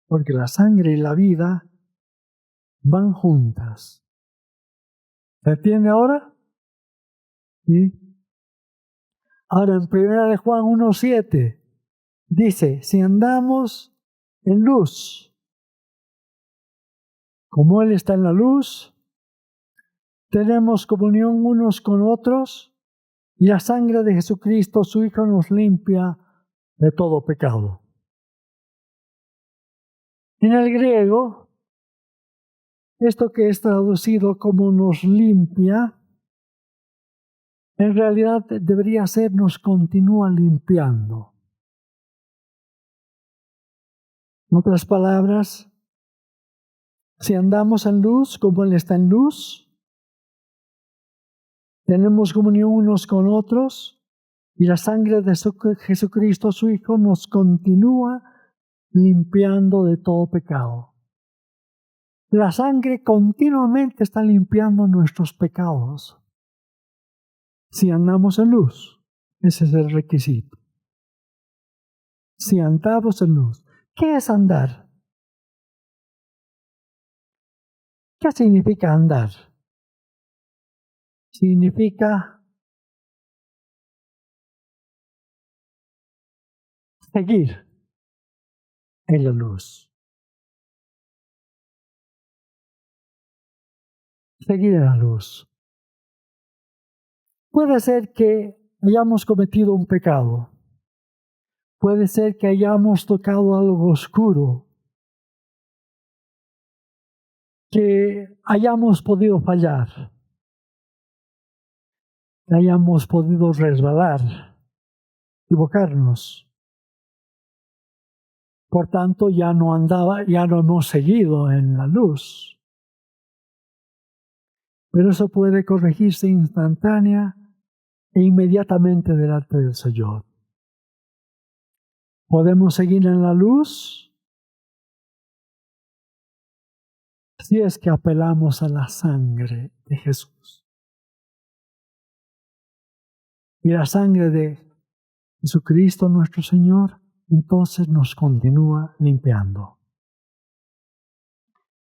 [SPEAKER 2] Porque la sangre y la vida van juntas. ¿Se entiende ahora? ¿Sí? Ahora en 1 de Juan 1:7 dice, si andamos en luz, como Él está en la luz, tenemos comunión unos con otros y la sangre de Jesucristo, su Hijo, nos limpia de todo pecado. En el griego, esto que es traducido como nos limpia, en realidad debería ser nos continúa limpiando. En otras palabras, si andamos en luz como Él está en luz, tenemos comunión unos con otros y la sangre de Jesucristo, su Hijo, nos continúa limpiando de todo pecado. La sangre continuamente está limpiando nuestros pecados. Si andamos en luz, ese es el requisito. Si andamos en luz. ¿Qué es andar? ¿Qué significa andar? Significa seguir en la luz. Seguir en la luz. Puede ser que hayamos cometido un pecado. Puede ser que hayamos tocado algo oscuro, que hayamos podido fallar, que hayamos podido resbalar, equivocarnos. Por tanto, ya no hemos seguido en la luz. Pero eso puede corregirse instantánea e inmediatamente delante del Señor. Podemos seguir en la luz si es que apelamos a la sangre de Jesús. Y la sangre de Jesucristo nuestro Señor entonces nos continúa limpiando.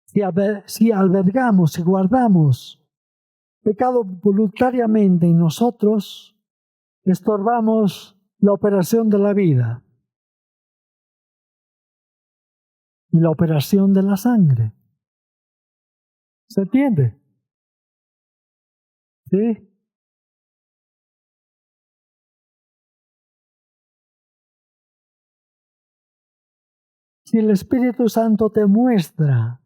[SPEAKER 2] Si albergamos y guardamos pecado voluntariamente en nosotros, estorbamos la operación de la vida y la operación de la sangre. ¿Se entiende? ¿Sí? Si el Espíritu Santo te muestra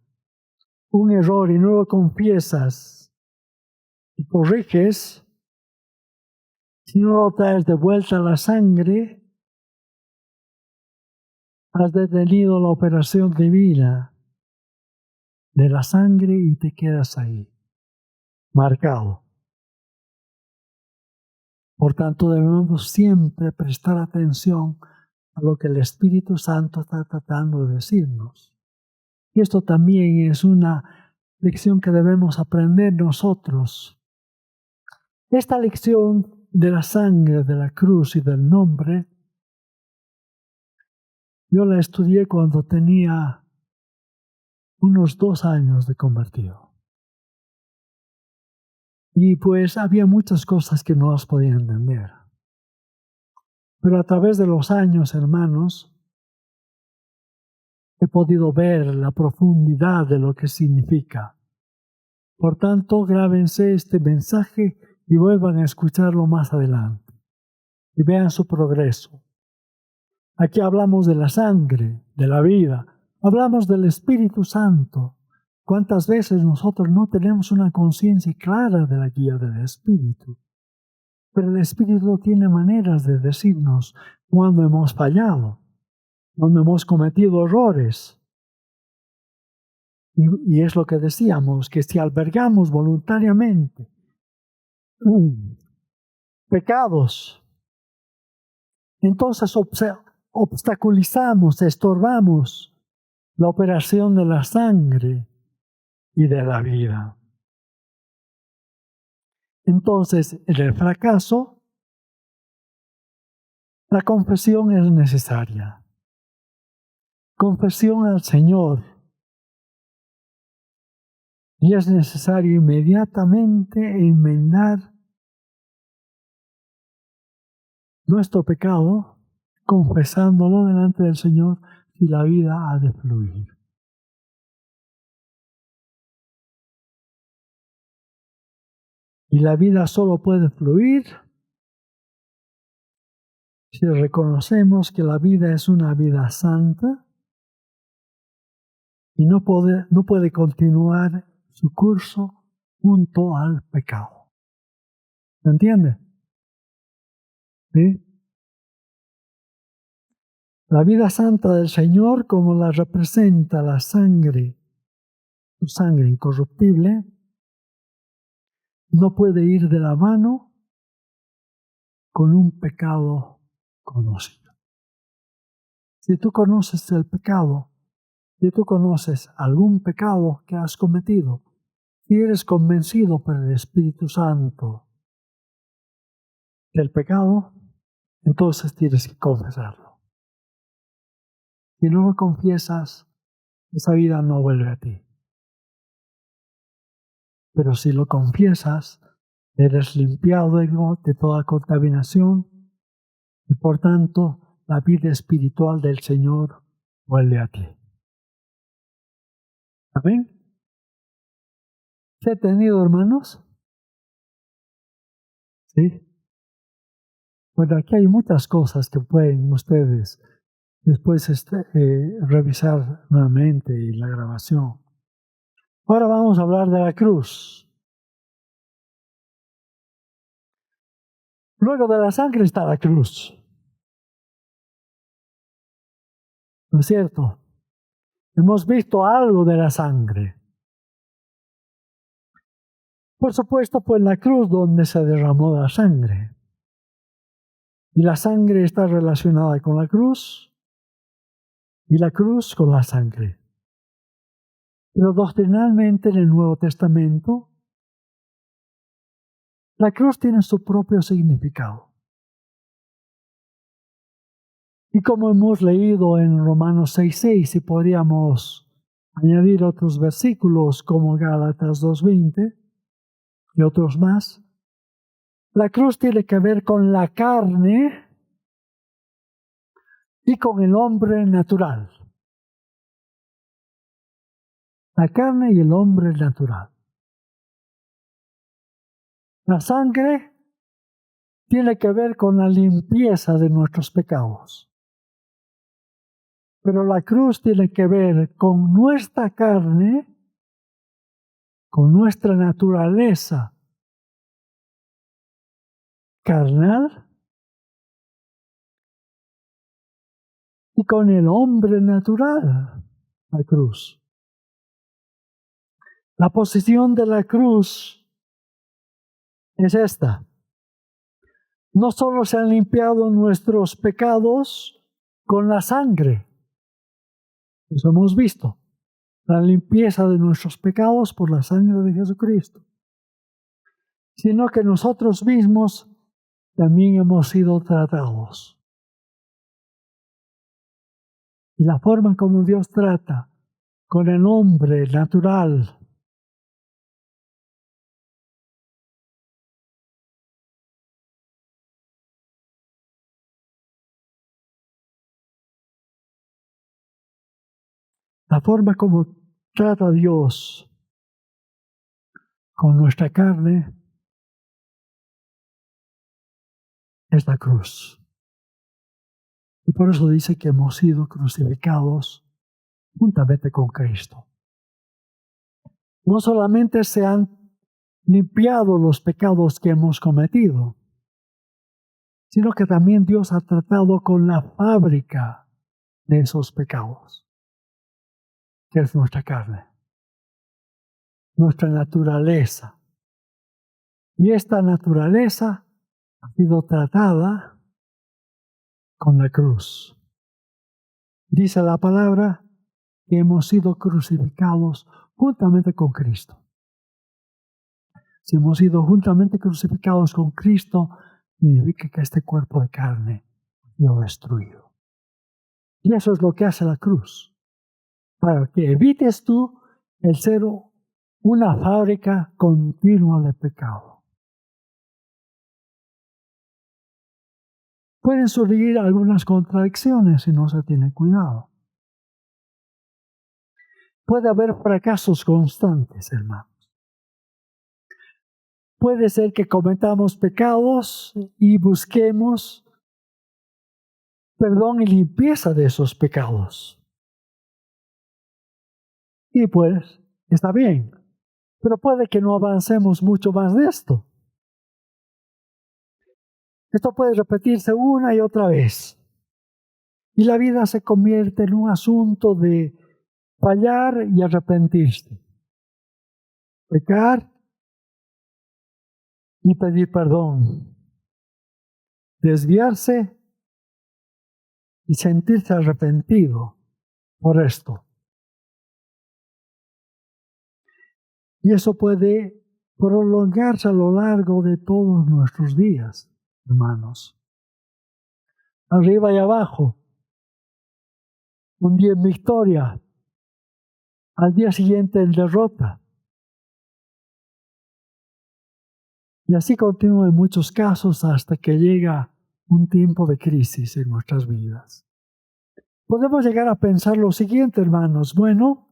[SPEAKER 2] un error y no lo confiesas y corriges, si no lo traes de vuelta a la sangre, has detenido la operación divina de la sangre y te quedas ahí, marcado. Por tanto, debemos siempre prestar atención a lo que el Espíritu Santo está tratando de decirnos. Y esto también es una lección que debemos aprender nosotros. Esta lección de la sangre, de la cruz y del nombre, yo la estudié cuando tenía unos 2 años de convertido. Y pues había muchas cosas que no las podía entender. Pero a través de los años, hermanos, he podido ver la profundidad de lo que significa. Por tanto, grábense este mensaje y vuelvan a escucharlo más adelante. Y vean su progreso. Aquí hablamos de la sangre, de la vida. Hablamos del Espíritu Santo. ¿Cuántas veces nosotros no tenemos una conciencia clara de la guía del Espíritu? Pero el Espíritu tiene maneras de decirnos cuando hemos fallado, cuando hemos cometido errores. Y es lo que decíamos, que si albergamos voluntariamente pecados, entonces obstaculizamos, estorbamos la operación de la sangre y de la vida. Entonces, en el fracaso, la confesión es necesaria. Confesión al Señor. Y es necesario inmediatamente enmendar nuestro pecado, confesándolo delante del Señor, y la vida ha de fluir. Y la vida solo puede fluir si reconocemos que la vida es una vida santa y no puede continuar su curso junto al pecado. ¿Se entiende? ¿Sí? La vida santa del Señor, como la representa la sangre, su sangre incorruptible, no puede ir de la mano con un pecado conocido. Si tú conoces el pecado, si tú conoces algún pecado que has cometido, si eres convencido por el Espíritu Santo del pecado, entonces tienes que confesarlo. Si no lo confiesas, esa vida no vuelve a ti. Pero si lo confiesas, eres limpiado de toda contaminación y por tanto la vida espiritual del Señor vuelve a ti. Amén. ¿Se ha tenido, hermanos? Sí. Bueno, aquí hay muchas cosas que pueden ustedes después revisar nuevamente en la grabación. Ahora vamos a hablar de la cruz. Luego de la sangre está la cruz. ¿No es cierto? Hemos visto algo de la sangre. Por supuesto, fue en la cruz donde se derramó la sangre. Y la sangre está relacionada con la cruz y la cruz con la sangre. Pero doctrinalmente en el Nuevo Testamento, la cruz tiene su propio significado. Y como hemos leído en Romanos 6:6, y podríamos añadir otros versículos como Gálatas 2:20 y otros más, la cruz tiene que ver con la carne y con el hombre natural. La carne y el hombre natural. La sangre tiene que ver con la limpieza de nuestros pecados. Pero la cruz tiene que ver con nuestra carne, con nuestra naturaleza carnal y con el hombre natural, la cruz. La posición de la cruz es esta. No solo se han limpiado nuestros pecados con la sangre, eso hemos visto, la limpieza de nuestros pecados por la sangre de Jesucristo, sino que nosotros mismos también hemos sido tratados. Y la forma como Dios trata con el hombre natural, la forma como trata Dios con nuestra carne es la cruz. Y por eso dice que hemos sido crucificados juntamente con Cristo. No solamente se han limpiado los pecados que hemos cometido, sino que también Dios ha tratado con la fábrica de esos pecados, que es nuestra carne, nuestra naturaleza. Y esta naturaleza ha sido tratada con la cruz. Dice la palabra que hemos sido crucificados juntamente con Cristo. Si hemos sido juntamente crucificados con Cristo, significa que este cuerpo de carne ha sido destruido. Y eso es lo que hace la cruz, para que evites tú el ser una fábrica continua de pecado. Pueden surgir algunas contradicciones si no se tiene cuidado. Puede haber fracasos constantes, hermanos. Puede ser que cometamos pecados y busquemos perdón y limpieza de esos pecados. Y pues, está bien, pero puede que no avancemos mucho más de esto. Esto puede repetirse una y otra vez. Y la vida se convierte en un asunto de fallar y arrepentirse. Pecar y pedir perdón. Desviarse y sentirse arrepentido por esto. Y eso puede prolongarse a lo largo de todos nuestros días, hermanos. Arriba y abajo. Un día en victoria, al día siguiente en derrota. Y así continúa en muchos casos hasta que llega un tiempo de crisis en nuestras vidas. Podemos llegar a pensar lo siguiente, hermanos. Bueno,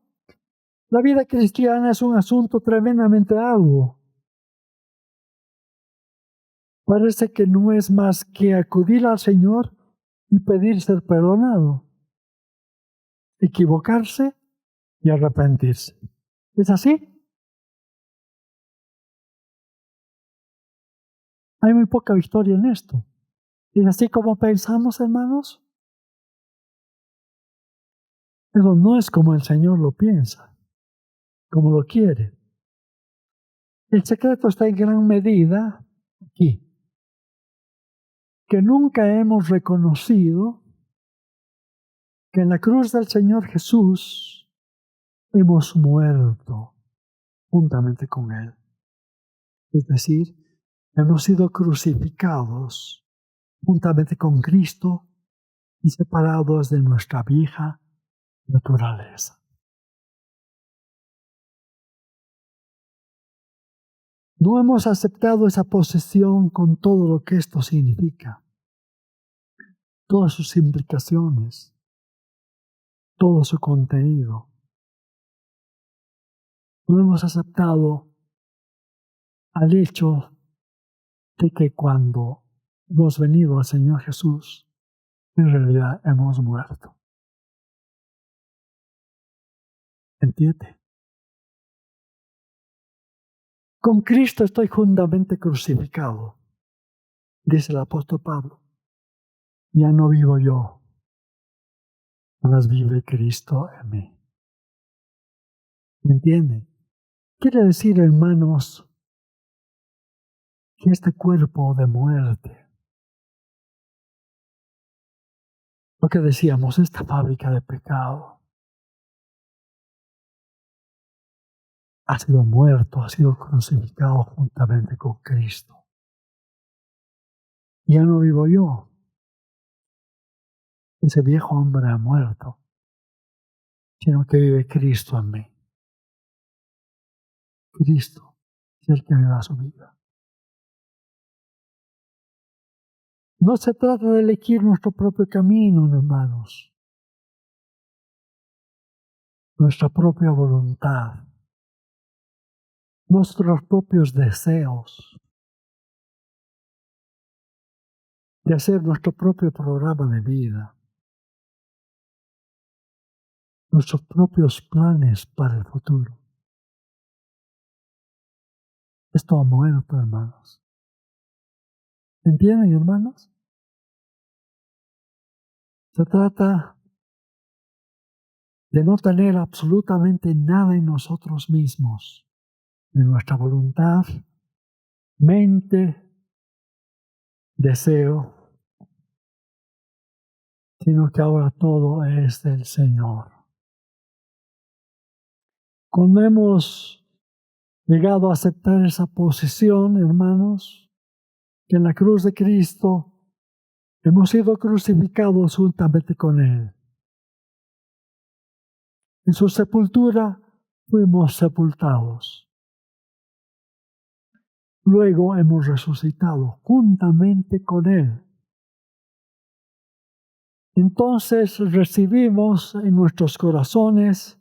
[SPEAKER 2] la vida cristiana es un asunto tremendamente arduo. Parece que no es más que acudir al Señor y pedir ser perdonado, equivocarse y arrepentirse. ¿Es así? Hay muy poca victoria en esto. ¿Es así como pensamos, hermanos? Pero no es como el Señor lo piensa, como lo quiere. El secreto está en gran medida aquí, que nunca hemos reconocido que en la cruz del Señor Jesús hemos muerto juntamente con Él. Es decir, hemos sido crucificados juntamente con Cristo y separados de nuestra vieja naturaleza. No hemos aceptado esa posesión con todo lo que esto significa, todas sus implicaciones, todo su contenido. No hemos aceptado al hecho de que cuando hemos venido al Señor Jesús, en realidad hemos muerto. ¿Entiende? Con Cristo estoy juntamente crucificado, dice el apóstol Pablo. Ya no vivo yo, mas vive Cristo en mí. ¿Entiende? Quiere decir, hermanos, que este cuerpo de muerte, lo que decíamos, esta fábrica de pecado, ha sido muerto, ha sido crucificado juntamente con Cristo. Ya no vivo yo. Ese viejo hombre ha muerto, sino que vive Cristo en mí. Cristo es el que me da su vida. No se trata de elegir nuestro propio camino, hermanos, nuestra propia voluntad, nuestros propios deseos, de hacer nuestro propio programa de vida, nuestros propios planes para el futuro. Esto ha muerto, hermanos. ¿Entienden, hermanos? Se trata de no tener absolutamente nada en nosotros mismos, de nuestra voluntad, mente, deseo, sino que ahora todo es del Señor. Cuando hemos llegado a aceptar esa posición, hermanos, que en la cruz de Cristo hemos sido crucificados juntamente con Él. En su sepultura fuimos sepultados. Luego hemos resucitado juntamente con Él. Entonces recibimos en nuestros corazones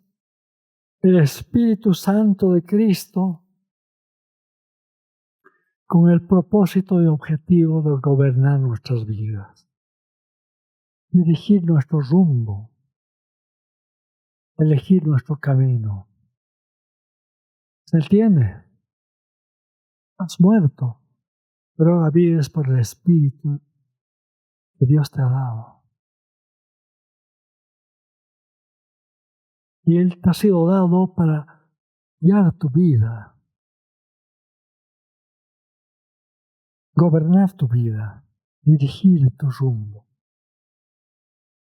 [SPEAKER 2] el Espíritu Santo de Cristo con el propósito y objetivo de gobernar nuestras vidas, dirigir nuestro rumbo, elegir nuestro camino. ¿Se entiende? Has muerto, pero ahora vives por el Espíritu que Dios te ha dado. Y Él te ha sido dado para guiar tu vida, gobernar tu vida, dirigir tu rumbo.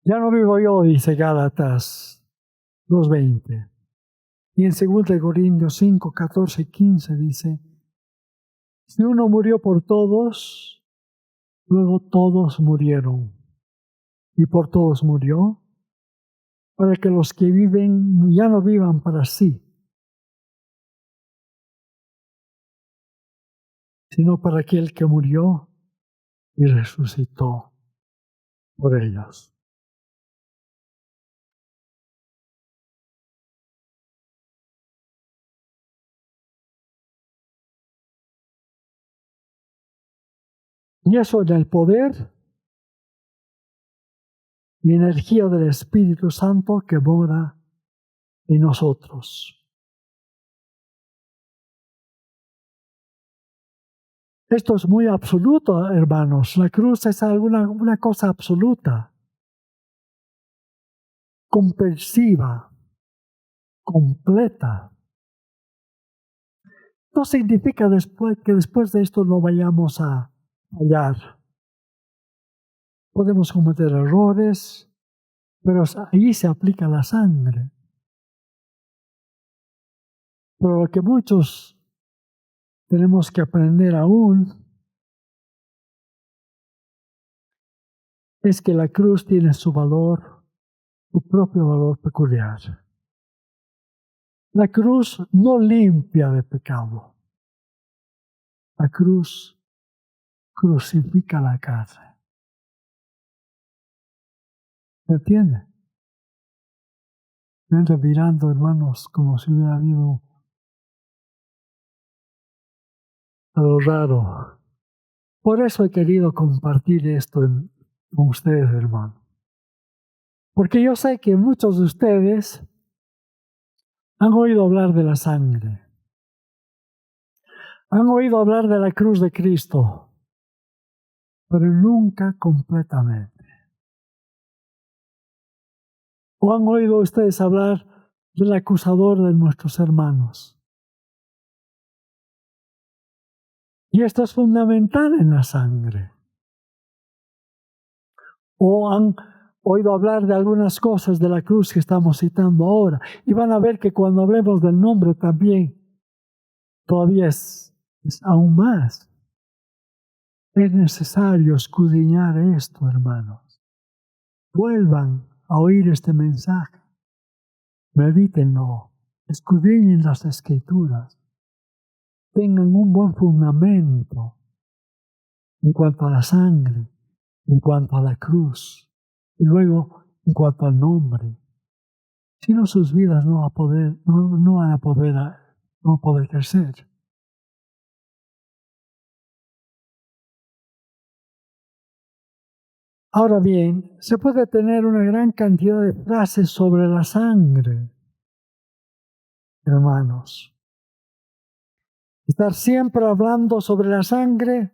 [SPEAKER 2] Ya no vivo yo, dice Gálatas 2:20. Y en 2 Corintios 5, 14 y 15 dice, si uno murió por todos, luego todos murieron. Y por todos murió, para que los que viven ya no vivan para sí, sino para aquel que murió y resucitó por ellos. Y eso en el poder y energía del Espíritu Santo que mora en nosotros. Esto es muy absoluto, hermanos. La cruz es una cosa absoluta, comprensiva, completa. No significa que después de esto no vayamos a fallar. Podemos cometer errores, pero ahí se aplica la sangre. Pero lo que muchos tenemos que aprender aún es que la cruz tiene su valor, su propio valor peculiar. La cruz no limpia de pecado. La cruz crucifica la carne. ¿Me entiende? Me ando mirando, hermanos, como si hubiera habido algo raro. Por eso he querido compartir esto con ustedes, hermano. Porque yo sé que muchos de ustedes han oído hablar de la sangre. Han oído hablar de la cruz de Cristo, pero nunca completamente. ¿O han oído ustedes hablar del acusador de nuestros hermanos? Y esto es fundamental en la sangre. ¿O han oído hablar de algunas cosas de la cruz que estamos citando ahora? Y van a ver que cuando hablemos del nombre también, todavía es aún más. Es necesario escudriñar esto, hermanos. Vuelvan a oír este mensaje. Medítenlo. Escudriñen las Escrituras. Tengan un buen fundamento en cuanto a la sangre, en cuanto a la cruz, y luego en cuanto al nombre. Si no, sus vidas no van a poder crecer. Ahora bien, se puede tener una gran cantidad de frases sobre la sangre, hermanos. Estar siempre hablando sobre la sangre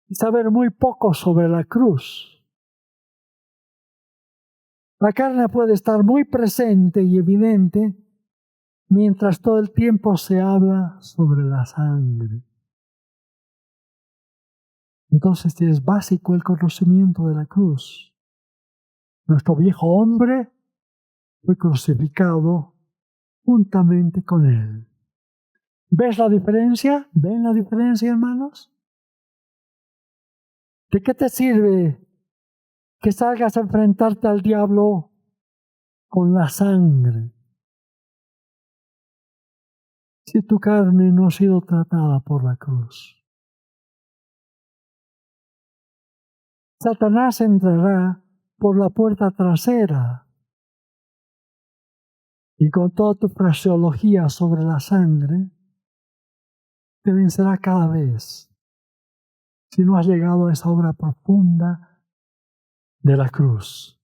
[SPEAKER 2] y saber muy poco sobre la cruz. La carne puede estar muy presente y evidente mientras todo el tiempo se habla sobre la sangre. Entonces es básico el conocimiento de la cruz. Nuestro viejo hombre fue crucificado juntamente con él. ¿Ves la diferencia? ¿Ven la diferencia, hermanos? ¿De qué te sirve que salgas a enfrentarte al diablo con la sangre si tu carne no ha sido tratada por la cruz? Satanás entrará por la puerta trasera y con toda tu fraseología sobre la sangre te vencerá cada vez si no has llegado a esa obra profunda de la cruz,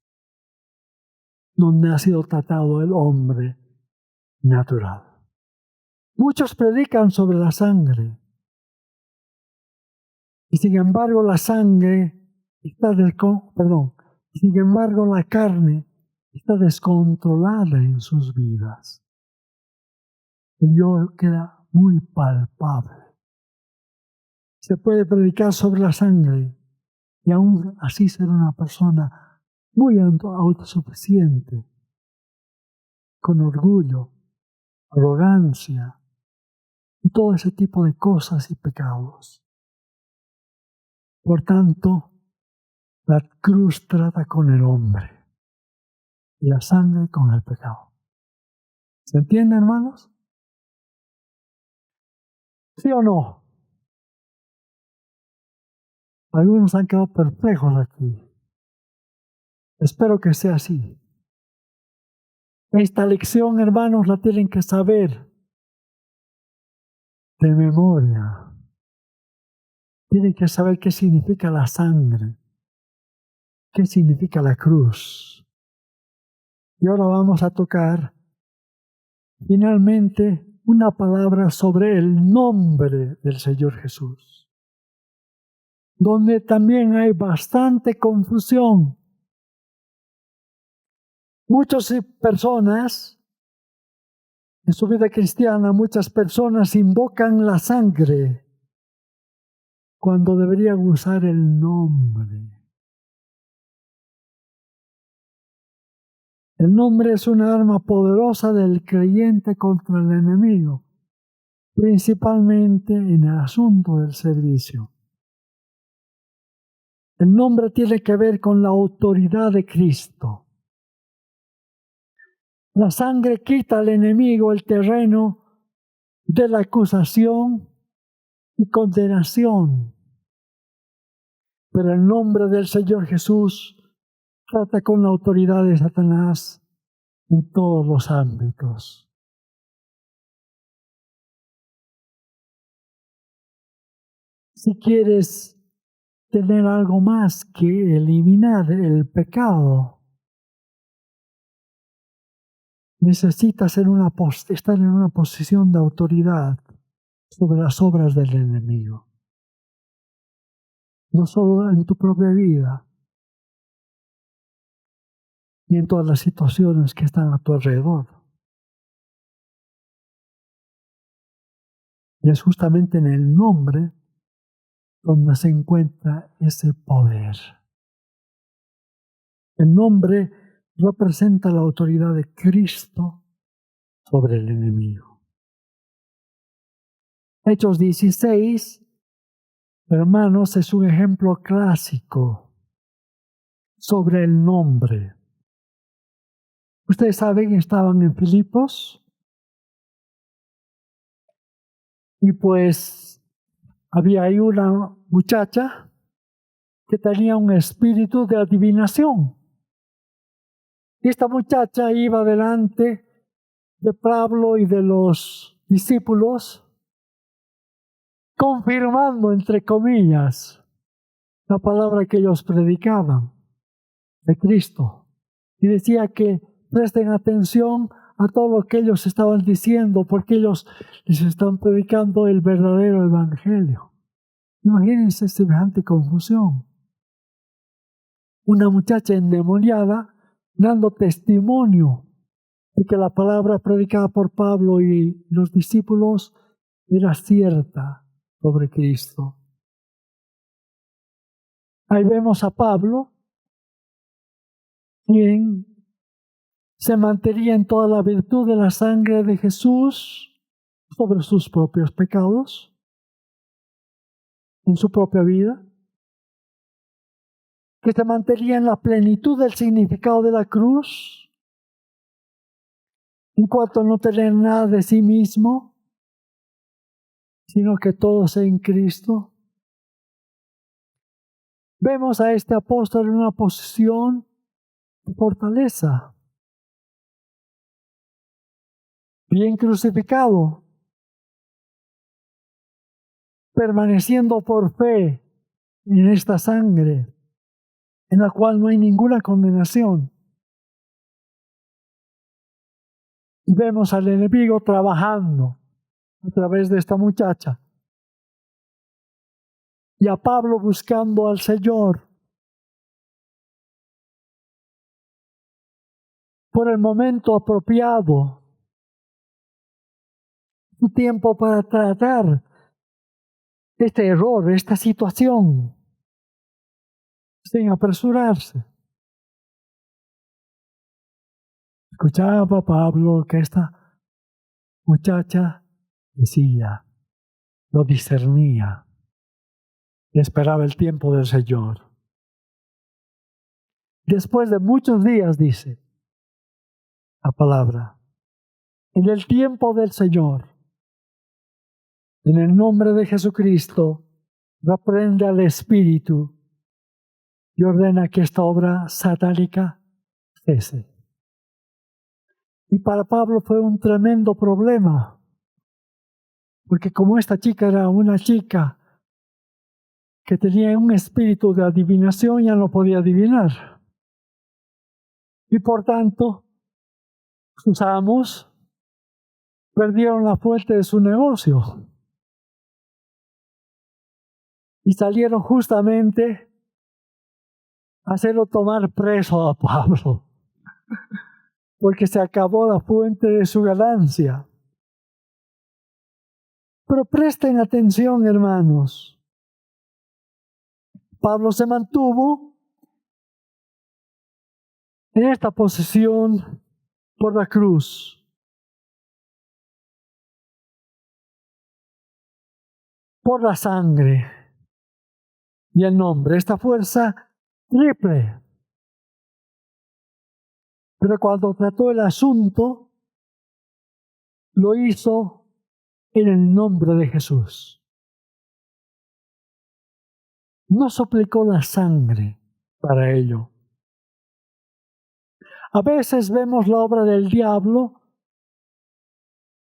[SPEAKER 2] donde ha sido tratado el hombre natural. Muchos predican sobre la sangre y sin embargo la carne está descontrolada en sus vidas. El yo queda muy palpable. Se puede predicar sobre la sangre y aún así ser una persona muy autosuficiente, con orgullo, arrogancia y todo ese tipo de cosas y pecados. Por tanto, la cruz trata con el hombre y la sangre con el pecado. ¿Se entiende, hermanos? ¿Sí o no? Algunos han quedado perplejos aquí. Espero que sea así. Esta lección, hermanos, la tienen que saber de memoria. Tienen que saber qué significa la sangre, qué significa la cruz. Y ahora vamos a tocar finalmente una palabra sobre el nombre del Señor Jesús, donde también hay bastante confusión. Muchas personas, en su vida cristiana, muchas personas invocan la sangre cuando deberían usar el nombre. El nombre es una arma poderosa del creyente contra el enemigo, principalmente en el asunto del servicio. El nombre tiene que ver con la autoridad de Cristo. La sangre quita al enemigo el terreno de la acusación y condenación. Pero el nombre del Señor Jesús trata con la autoridad de Satanás en todos los ámbitos. Si quieres tener algo más que eliminar el pecado, necesitas estar en una posición de autoridad sobre las obras del enemigo. No solo en tu propia vida, y en todas las situaciones que están a tu alrededor. Y es justamente en el nombre donde se encuentra ese poder. El nombre representa la autoridad de Cristo sobre el enemigo. Hechos 16, hermanos, es un ejemplo clásico sobre el nombre. Ustedes saben, estaban en Filipos y pues había ahí una muchacha que tenía un espíritu de adivinación. Y esta muchacha iba delante de Pablo y de los discípulos, confirmando, entre comillas, la palabra que ellos predicaban de Cristo. Y decía que presten atención a todo lo que ellos estaban diciendo, porque ellos les están predicando el verdadero evangelio. Imagínense semejante confusión. Una muchacha endemoniada dando testimonio de que la palabra predicada por Pablo y los discípulos era cierta sobre Cristo. Ahí vemos a Pablo, quien se mantenía en toda la virtud de la sangre de Jesús sobre sus propios pecados, en su propia vida, que se mantenía en la plenitud del significado de la cruz, en cuanto a no tener nada de sí mismo, sino que todo sea en Cristo. Vemos a este apóstol en una posición de fortaleza, bien crucificado, permaneciendo por fe en esta sangre, en la cual no hay ninguna condenación. Y vemos al enemigo trabajando a través de esta muchacha. Y a Pablo buscando al Señor por el momento apropiado, un tiempo para tratar este error, esta situación, sin apresurarse. Escuchaba Pablo que esta muchacha decía, lo discernía y esperaba el tiempo del Señor. Después de muchos días, dice la palabra, en el tiempo del Señor, en el nombre de Jesucristo, reprende al espíritu y ordena que esta obra satánica cese. Y para Pablo fue un tremendo problema, porque como esta chica era una chica que tenía un espíritu de adivinación, ya no podía adivinar. Y por tanto, sus amos perdieron la fuente de su negocio. Y salieron justamente a hacerlo tomar preso a Pablo, porque se acabó la fuente de su ganancia. Pero presten atención, hermanos. Pablo se mantuvo en esta posición por la cruz. Por la sangre y el nombre. Esta fuerza triple. Pero cuando trató el asunto, lo hizo en el nombre de Jesús. No suplicó la sangre para ello. A veces vemos la obra del diablo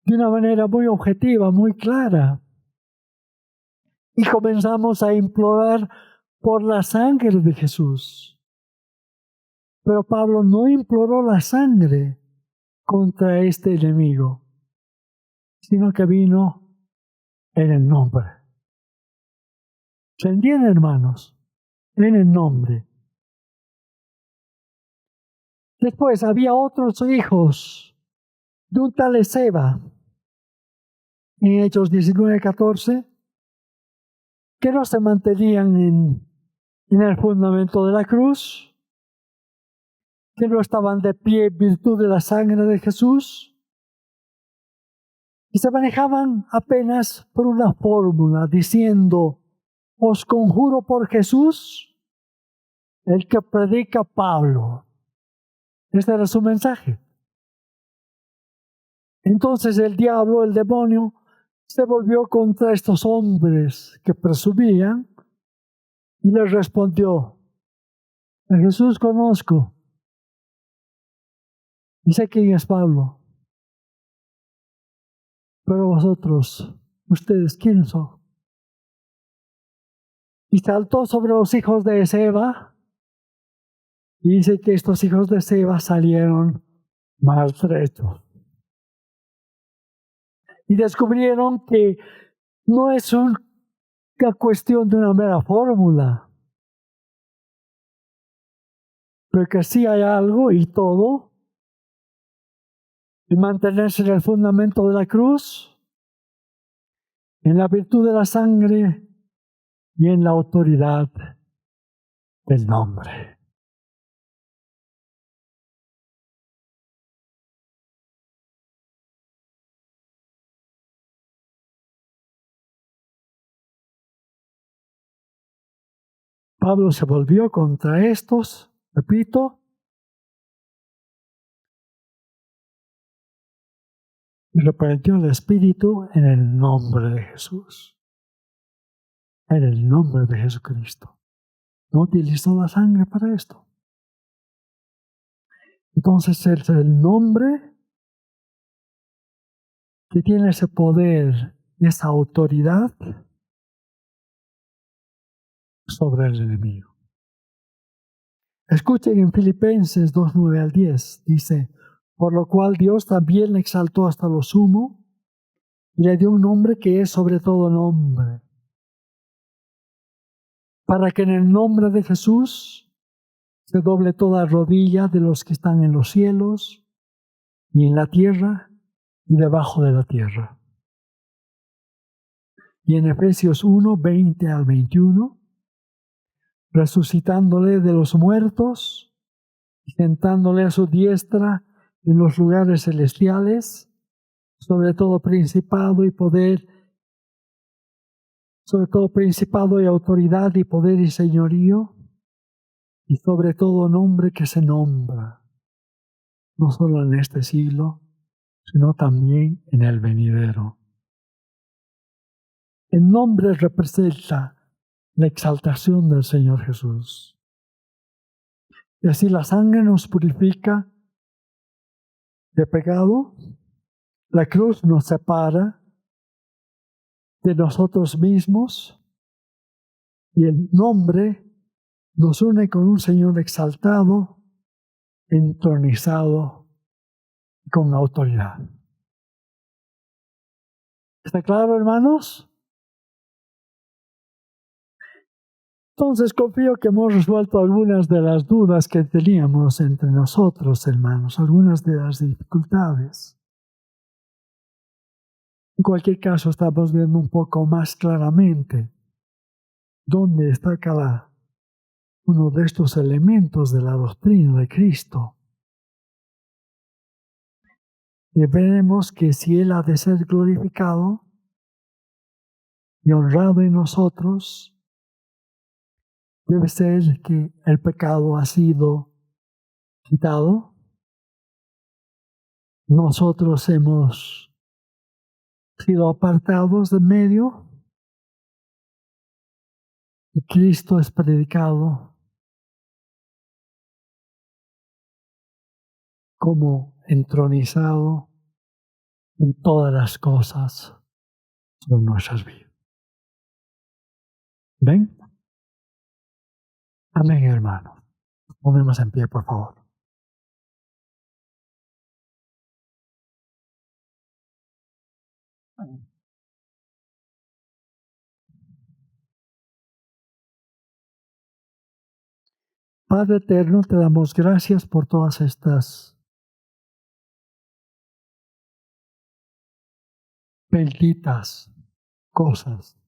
[SPEAKER 2] de una manera muy objetiva, muy clara. Y comenzamos a implorar por la sangre de Jesús. Pero Pablo no imploró la sangre contra este enemigo, sino que vino en el nombre. ¿Se entiende, hermanos? En el nombre. Después había otros hijos de un tal Esceva, en Hechos 19:14, que no se mantenían en el fundamento de la cruz, que no estaban de pie en virtud de la sangre de Jesús, y se manejaban apenas por una fórmula, diciendo: os conjuro por Jesús, el que predica Pablo. Este era su mensaje. Entonces el diablo, el demonio, se volvió contra estos hombres que presumían y les respondió: a Jesús conozco y sé quién es Pablo, pero vosotros, ustedes, ¿quiénes son? Y saltó sobre los hijos de Esceva y dice que estos hijos de Esceva salieron maltrechos. Y descubrieron que no es una cuestión de una mera fórmula, pero que sí hay algo y todo en mantenerse en el fundamento de la cruz, en la virtud de la sangre y en la autoridad del nombre. Pablo se volvió contra estos, repito, y reprendió el espíritu en el nombre de Jesús. En el nombre de Jesucristo. No utilizó la sangre para esto. Entonces es el nombre que tiene ese poder, esa autoridad sobre el enemigo. Escuchen en Filipenses 2:9-10, dice: por lo cual Dios también le exaltó hasta lo sumo y le dio un nombre que es sobre todo nombre, para que en el nombre de Jesús se doble toda rodilla de los que están en los cielos y en la tierra y debajo de la tierra. Y en Efesios 1:20-21, resucitándole de los muertos y sentándole a su diestra en los lugares celestiales, sobre todo principado y poder, sobre todo principado y autoridad y poder y señorío, y sobre todo nombre que se nombra, no solo en este siglo, sino también en el venidero. El nombre representa la exaltación del Señor Jesús. Y así la sangre nos purifica de pecado, la cruz nos separa de nosotros mismos y el nombre nos une con un Señor exaltado, entronizado y con autoridad. ¿Está claro, hermanos? Entonces confío que hemos resuelto algunas de las dudas que teníamos entre nosotros, hermanos, algunas de las dificultades. En cualquier caso, estamos viendo un poco más claramente dónde está cada uno de estos elementos de la doctrina de Cristo. Y veremos que si Él ha de ser glorificado y honrado en nosotros, debe ser que el pecado ha sido quitado. Nosotros hemos sido apartados de medio y Cristo es predicado como entronizado en todas las cosas sobre nuestras vidas. ¿Ven? Amén, hermano. Ponemos en pie, por favor. Padre eterno, te damos gracias por todas estas benditas cosas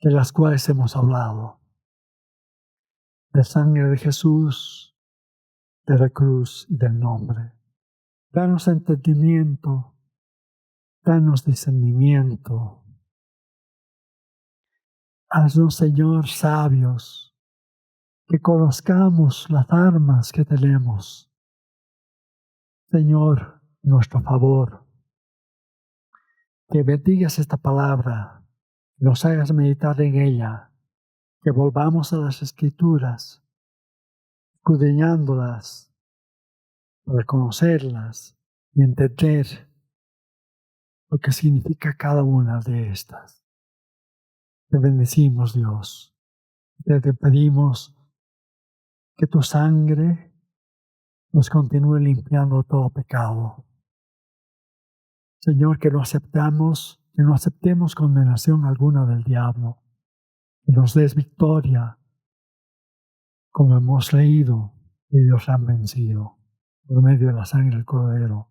[SPEAKER 2] de las cuales hemos hablado. De sangre de Jesús, de la cruz y del nombre. Danos entendimiento, danos discernimiento. Haznos, Señor, sabios, que conozcamos las armas que tenemos. Señor, nuestro favor, que bendigas esta palabra, nos hagas meditar en ella, que volvamos a las Escrituras, escudriñándolas, para conocerlas y entender lo que significa cada una de estas. Te bendecimos, Dios. Te pedimos que tu sangre nos continúe limpiando todo pecado. Señor, que no aceptemos condenación alguna del diablo, que nos des victoria, como hemos leído, y ellos han vencido por medio de la sangre del Cordero.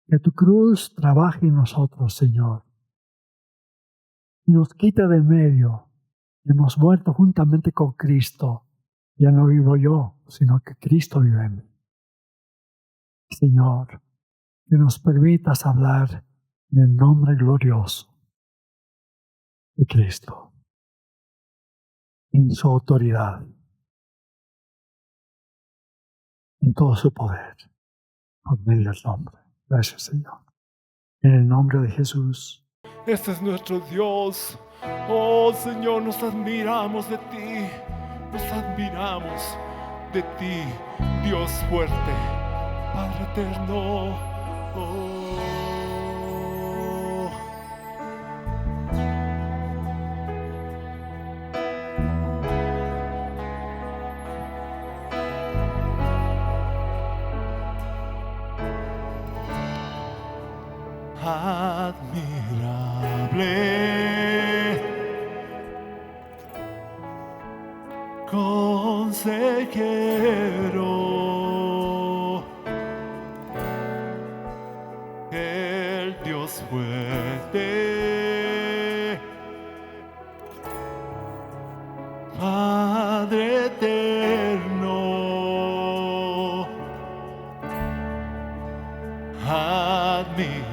[SPEAKER 2] Que tu cruz trabaje en nosotros, Señor, y nos quite de medio. Hemos muerto juntamente con Cristo. Ya no vivo yo, sino que Cristo vive en mí. Señor, que nos permitas hablar en el nombre glorioso de Cristo, en su autoridad, en todo su poder, por medio del nombre. Gracias, Señor. En el nombre de Jesús.
[SPEAKER 1] Este es nuestro Dios. Oh Señor, nos admiramos de ti. Nos admiramos de ti, Dios fuerte, Padre eterno. Oh. Admirable, consejero, el Dios fuerte, Padre eterno, admirable,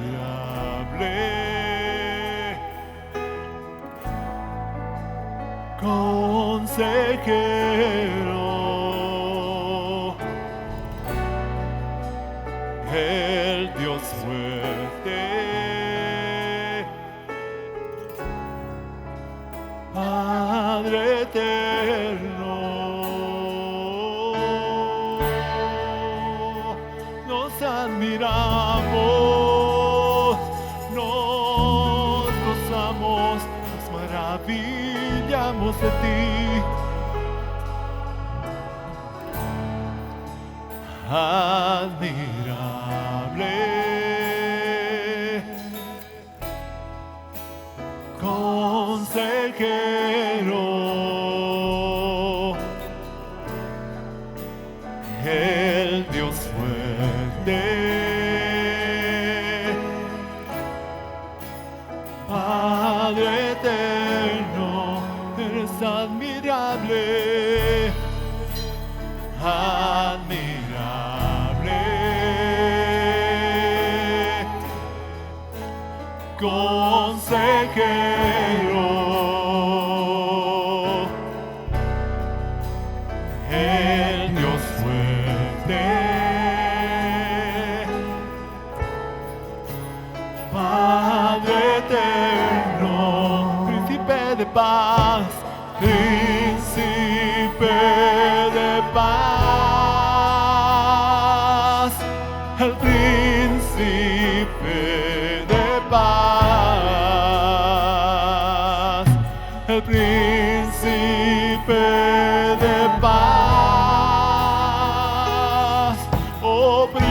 [SPEAKER 1] consejero, el Dios fuerte, Padre eterno. Nos admiramos, nos gozamos, nos maravillamos de ti. Admirable, consejero, el Dios fuerte, Padre eterno, eres admirable, admirable, consejero, el Dios fuerte, Padre eterno, príncipe de paz, príncipe de paz, el príncipe de paz, el príncipe de paz, oh príncipe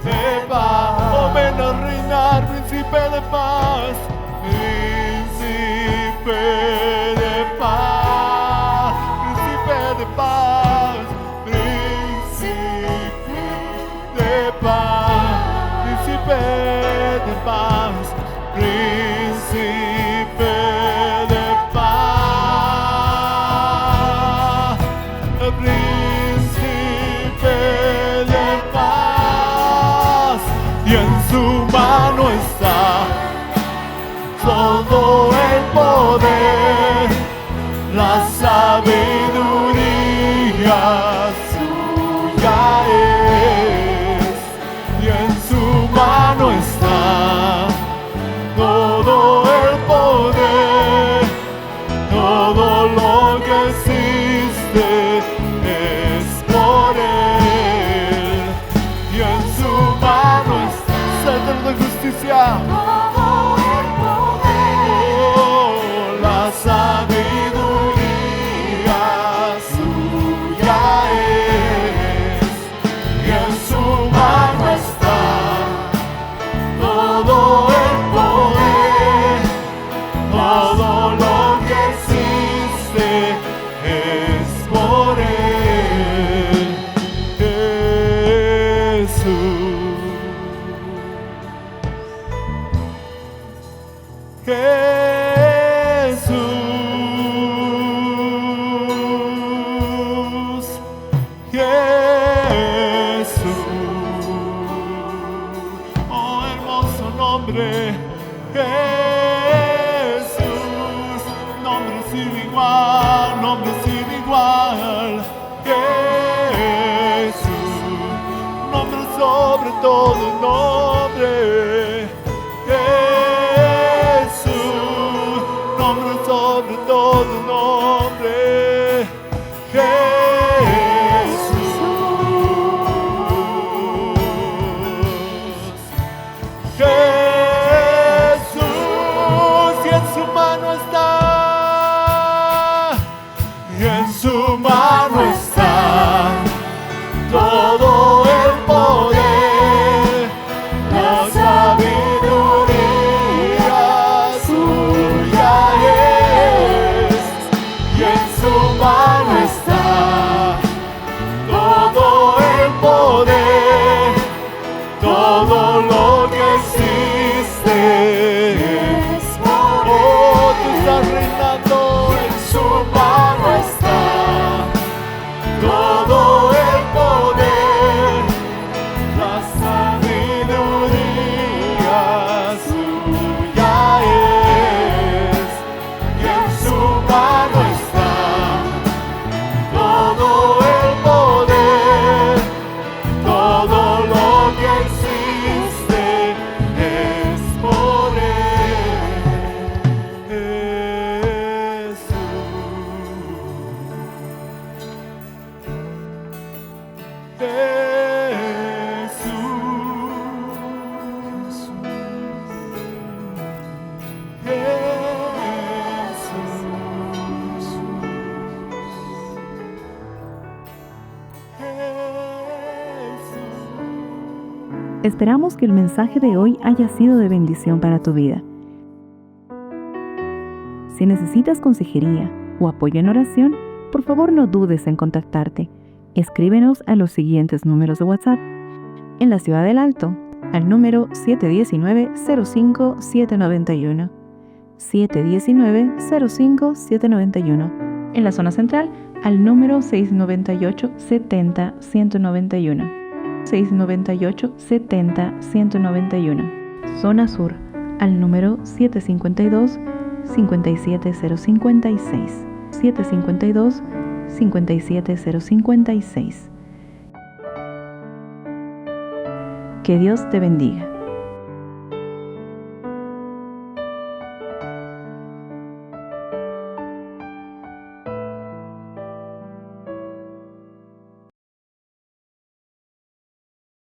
[SPEAKER 1] de paz, oh ven a reinar, príncipe de paz, príncipe de paz, príncipe de paz, príncipe de paz, príncipe de paz, príncipe de paz, el príncipe de paz, y en su mano está todo el poder, la sabiduría suya es, y en su mano está todo el poder, todo lo que existe es por él, y en su mano está cetro de justicia. Sabiduría suya es, y en su mano está todo el poder, todo lo que existe es por él, nombre, Jesús, nombre sin igual, nombre sin igual, Jesús, nombre sobre todo nombre, Jesús, nombre sobre todo nombre, su mano está todo el poder, la sabiduría suya es, y en su mano está todo el poder, todo lo que existe. Oh, tú estás reinando, en su mano está
[SPEAKER 3] Esperamos que el mensaje de hoy haya sido de bendición para tu vida. Si necesitas consejería o apoyo en oración, por favor no dudes en contactarte. Escríbenos a los siguientes números de WhatsApp. En la Ciudad del Alto, al número 719-05-791. 719-05-791. En la zona central, al número 698-70-191. 698-70-191. Zona Sur, al número 752-57056. 752-57056. Que Dios te bendiga.